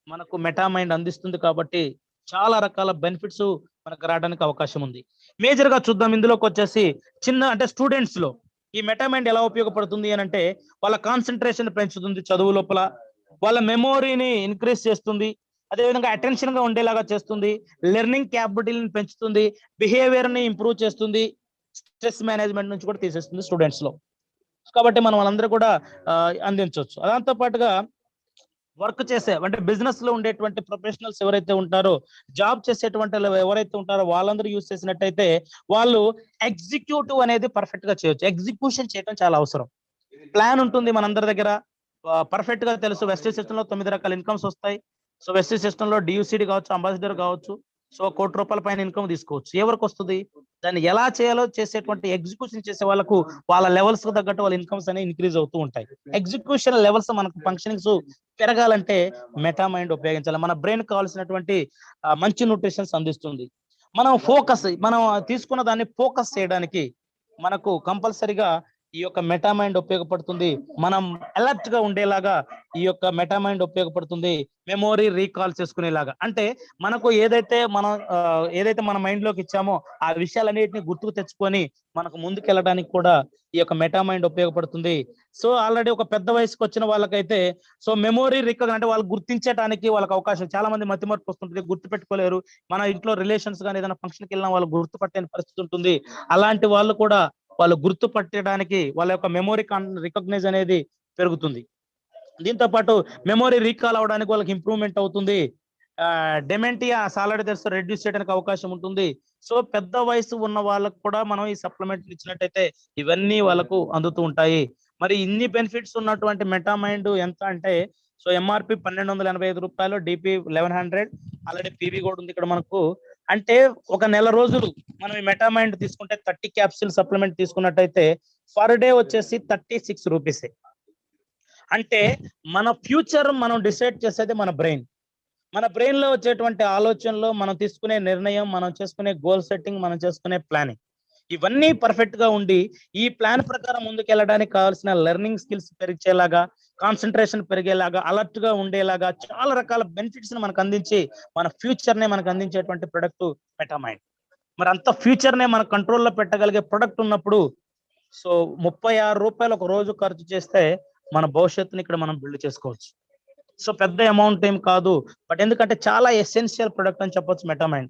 మనకు మెటామైండ్ అందిస్తుంది. కాబట్టి చాలా రకాల బెనిఫిట్స్ మనకు రావడానికి అవకాశం ఉంది. మేజర్ గా చూద్దాం, ఇందులోకి వచ్చేసి చిన్న అంటే స్టూడెంట్స్ లో ఈ మెటామైండ్ ఎలా ఉపయోగపడుతుంది అని అంటే, వాళ్ళ కాన్సన్ట్రేషన్ పెంచుతుంది చదువు లోపల, వాళ్ళ మెమోరీని ఇంక్రీజ్ చేస్తుంది, అదేవిధంగా అటెన్షన్ గా ఉండేలాగా చేస్తుంది, లెర్నింగ్ క్యాపబిలిటీని పెంచుతుంది, బిహేవియర్ ని ఇంప్రూవ్ చేస్తుంది, స్ట్రెస్ మేనేజ్మెంట్ నుంచి కూడా తీసేస్తుంది స్టూడెంట్స్ లో. కాబట్టి మనం వాళ్ళందరూ కూడా అందించవచ్చు. దాంతో పాటుగా వర్క్ చేసే అంటే బిజినెస్ లో ఉండేటువంటి ప్రొఫెషనల్స్ ఎవరైతే ఉంటారో, జాబ్ చేసేటువంటి ఎవరైతే ఉంటారో వాళ్ళందరూ యూజ్ చేసినట్టయితే వాళ్ళు ఎగ్జిక్యూటివ్ అనేది పర్ఫెక్ట్ గా చేయొచ్చు. ఎగ్జిక్యూషన్ చేయడం చాలా అవసరం. ప్లాన్ ఉంటుంది మనందరి దగ్గర, పర్ఫెక్ట్ గా తెలుసు. వెస్టేజ్ సిస్టమ్ లో 9 రకాల ఇన్కమ్స్ వస్తాయి. సో వెస్టేజ్ సిస్టమ్ లో డియూసిడి కావచ్చు, అంబాసిడర్ కావచ్చు, సో ₹1 కోటి పైన ఇన్కమ్ తీసుకోవచ్చు. ఎవరికి వస్తుంది? దాన్ని ఎలా చేయాలో చేసేటువంటి ఎగ్జిక్యూషన్ చేసే వాళ్ళకు వాళ్ళ లెవెల్స్ కు తగ్గట్టు వాళ్ళ ఇన్కమ్స్ అనేవి ఇంక్రీజ్ అవుతూ ఉంటాయి. ఎగ్జిక్యూషన్ లెవెల్స్ మనకు ఫంక్షనింగ్స్ పెరగాలంటే మెటామైండ్ ఉపయోగించాలి. మన బ్రెయిన్ కావాల్సినటువంటి మంచి న్యూట్రిషన్స్ అందిస్తుంది. మనం తీసుకున్న దాన్ని ఫోకస్ చేయడానికి మనకు కంపల్సరిగా ఈ యొక్క మెటామైండ్ ఉపయోగపడుతుంది. మనం అలర్ట్ గా ఉండేలాగా ఈ యొక్క మెటామైండ్ ఉపయోగపడుతుంది. మెమొరీ రీకాల్ చేసుకునేలాగా, అంటే మనకు ఏదైతే మన మైండ్ లోకి ఇచ్చామో ఆ విషయాలన్నిటిని గుర్తుకు తెచ్చుకొని మనకు ముందుకు వెళ్ళడానికి కూడా ఈ యొక్క మెటామైండ్ ఉపయోగపడుతుంది. సో ఆల్రెడీ ఒక పెద్ద వయసుకు వచ్చిన వాళ్ళకైతే సో మెమొరీ రికల్ అంటే వాళ్ళు గుర్తించడానికి వాళ్ళకి అవకాశం, చాలా మంది మతిమరుపు వస్తుంటుంది, గుర్తు పెట్టుకోలేరు. మన ఇంట్లో రిలేషన్స్ కానీ ఏదైనా ఫంక్షన్కి వెళ్ళినా వాళ్ళు గుర్తుపట్టలేని పరిస్థితి ఉంటుంది. అలాంటి వాళ్ళు కూడా వాళ్ళు గుర్తు పట్టడానికి వాళ్ళ యొక్క మెమొరీ రికగ్నైజ్ అనేది పెరుగుతుంది. దీంతో పాటు మెమొరీ రీకాల్ అవడానికి వాళ్ళకి ఇంప్రూవ్మెంట్ అవుతుంది. డెమెంటియా ఆల్రెడీ తెలుసు రెడ్యూస్ చేయడానికి అవకాశం ఉంటుంది. సో పెద్ద వయసు ఉన్న వాళ్ళకు కూడా మనం ఈ సప్లిమెంట్ ఇచ్చినట్టయితే ఇవన్నీ వాళ్ళకు అందుతూ ఉంటాయి. మరి ఇన్ని బెనిఫిట్స్ ఉన్నటువంటి మెటామైండ్ ఎంత అంటే సో ఎంఆర్పి రూ. 1285, డిపి 1100, ఆల్రెడీ పీవీ కూడా ఉంది ఇక్కడ మనకు. అంటే ఒక నెల రోజులు మనం ఈ మెటామైండ్ తీసుకుంటే 30 క్యాప్సూల్ సప్లిమెంట్ తీసుకున్నట్టయితే పర్ డే వచ్చేసి 36 రూపీస్. అంటే మన ఫ్యూచర్ మనం డిసైడ్ చేసేది మన బ్రెయిన్ లో వచ్చేటువంటి ఆలోచనలు, మనం తీసుకునే నిర్ణయం, మనం చేసుకునే గోల్ సెట్టింగ్, మనం చేసుకునే ప్లానింగ్, ఇవన్నీ పర్ఫెక్ట్ గా ఉండి ఈ ప్లాన్ ప్రకారం ముందుకు వెళ్ళడానికి కావాల్సిన లెర్నింగ్ స్కిల్స్ పెరిగేలాగా, కాన్సన్ట్రేషన్ పెరిగేలాగా, అలర్ట్ గా ఉండేలాగా చాలా రకాల బెనిఫిట్స్ మనకు అందించి మన ఫ్యూచర్ నే మనకు అందించేటువంటి ప్రొడక్ట్ మెటామైండ్. మరి అంత ఫ్యూచర్ నే మన కంట్రోల్లో పెట్టగలిగే ప్రొడక్ట్ ఉన్నప్పుడు సో రూ. 36 ఒక రోజు ఖర్చు చేస్తే మన భవిష్యత్తుని ఇక్కడ మనం బిల్డ్ చేసుకోవచ్చు. సో పెద్ద అమౌంట్ ఏం కాదు, బట్ ఎందుకంటే చాలా ఎసెన్షియల్ ప్రొడక్ట్ అని చెప్పొచ్చు మెటామైండ్.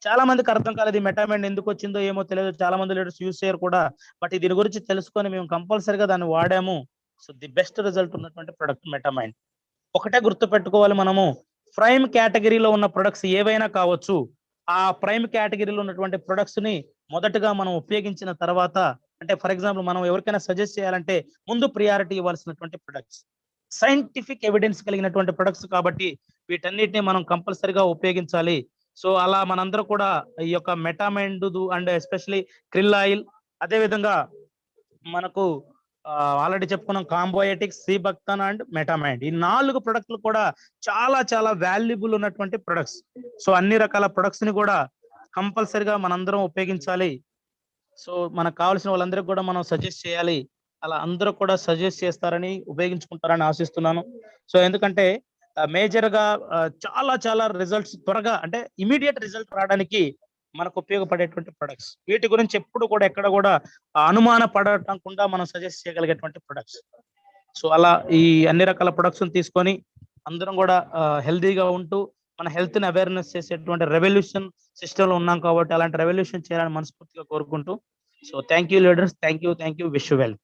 చాలా మందికి అర్థం కాలేదు ఈ మెటామైండ్ ఎందుకు వచ్చిందో ఏమో తెలియదు, చాలా మంది లీడర్స్ యూజ్ చేయరు కూడా. బట్ దీని గురించి తెలుసుకొని మేము కంపల్సరిగా దాన్ని వాడాము. సో ది బెస్ట్ రిజల్ట్ ఉన్నటువంటి ప్రొడక్ట్ మెటామైండ్. ఒకటే గుర్తు పెట్టుకోవాలి, మనము ప్రైమ్ కేటగిరీలో ఉన్న ప్రొడక్ట్స్ ఏవైనా కావచ్చు, ఆ ప్రైమ్ కేటగిరీలో ఉన్నటువంటి ప్రొడక్ట్స్ ని మొదటగా మనం ఉపయోగించిన తర్వాత, అంటే ఫర్ ఎగ్జాంపుల్ మనం ఎవరికైనా సజెస్ట్ చేయాలంటే ముందు ప్రియారిటీ ఇవ్వాల్సినటువంటి ప్రొడక్ట్స్ సైంటిఫిక్ ఎవిడెన్స్ కలిగినటువంటి ప్రొడక్ట్స్ కాబట్టి వీటన్నిటిని మనం కంపల్సరిగా ఉపయోగించాలి. సో అలా మనందరూ కూడా ఈ యొక్క Metamind and especially krill oil, అదే విధంగా మనకు ఆల్రెడీ చెప్పుకున్నాం కాంబోయేటిక్స్, సీబక్తాన్ అండ్ మెటామైండ్, ఈ 4 ప్రొడక్ట్లు కూడా చాలా చాలా వాల్యుబుల్ ఉన్నటువంటి ప్రొడక్ట్స్. సో అన్ని రకాల ప్రొడక్ట్స్ ని కూడా కంపల్సరిగా మనందరం ఉపయోగించాలి. సో మనకు కావాల్సిన వాళ్ళందరికీ కూడా మనం సజెస్ట్ చేయాలి. అలా అందరూ కూడా సజెస్ట్ చేస్తారని, ఉపయోగించుకుంటారని ఆశిస్తున్నాను. సో ఎందుకంటే మేజర్ గా చాలా చాలా రిజల్ట్స్ త్వరగా, అంటే ఇమీడియట్ రిజల్ట్ రావడానికి మనకు ఉపయోగపడేటువంటి ప్రొడక్ట్స్, వీటి గురించి ఎప్పుడు కూడా ఎక్కడ కూడా అనుమాన పడకుండా మనం సజెస్ట్ చేయగలిగేటువంటి ప్రొడక్ట్స్. సో అలా ఈ అన్ని రకాల ప్రొడక్ట్స్ తీసుకొని అందరం కూడా హెల్దీగా ఉంటూ మన హెల్త్ ని అవేర్నెస్ చేసేటువంటి రెవల్యూషన్ సిస్టమ్ లో ఉన్నాం కాబట్టి అలాంటి రెవల్యూషన్ చేయాలని మనస్ఫూర్తిగా కోరుకుంటూ, so thank you leaders, thank you, wish you well.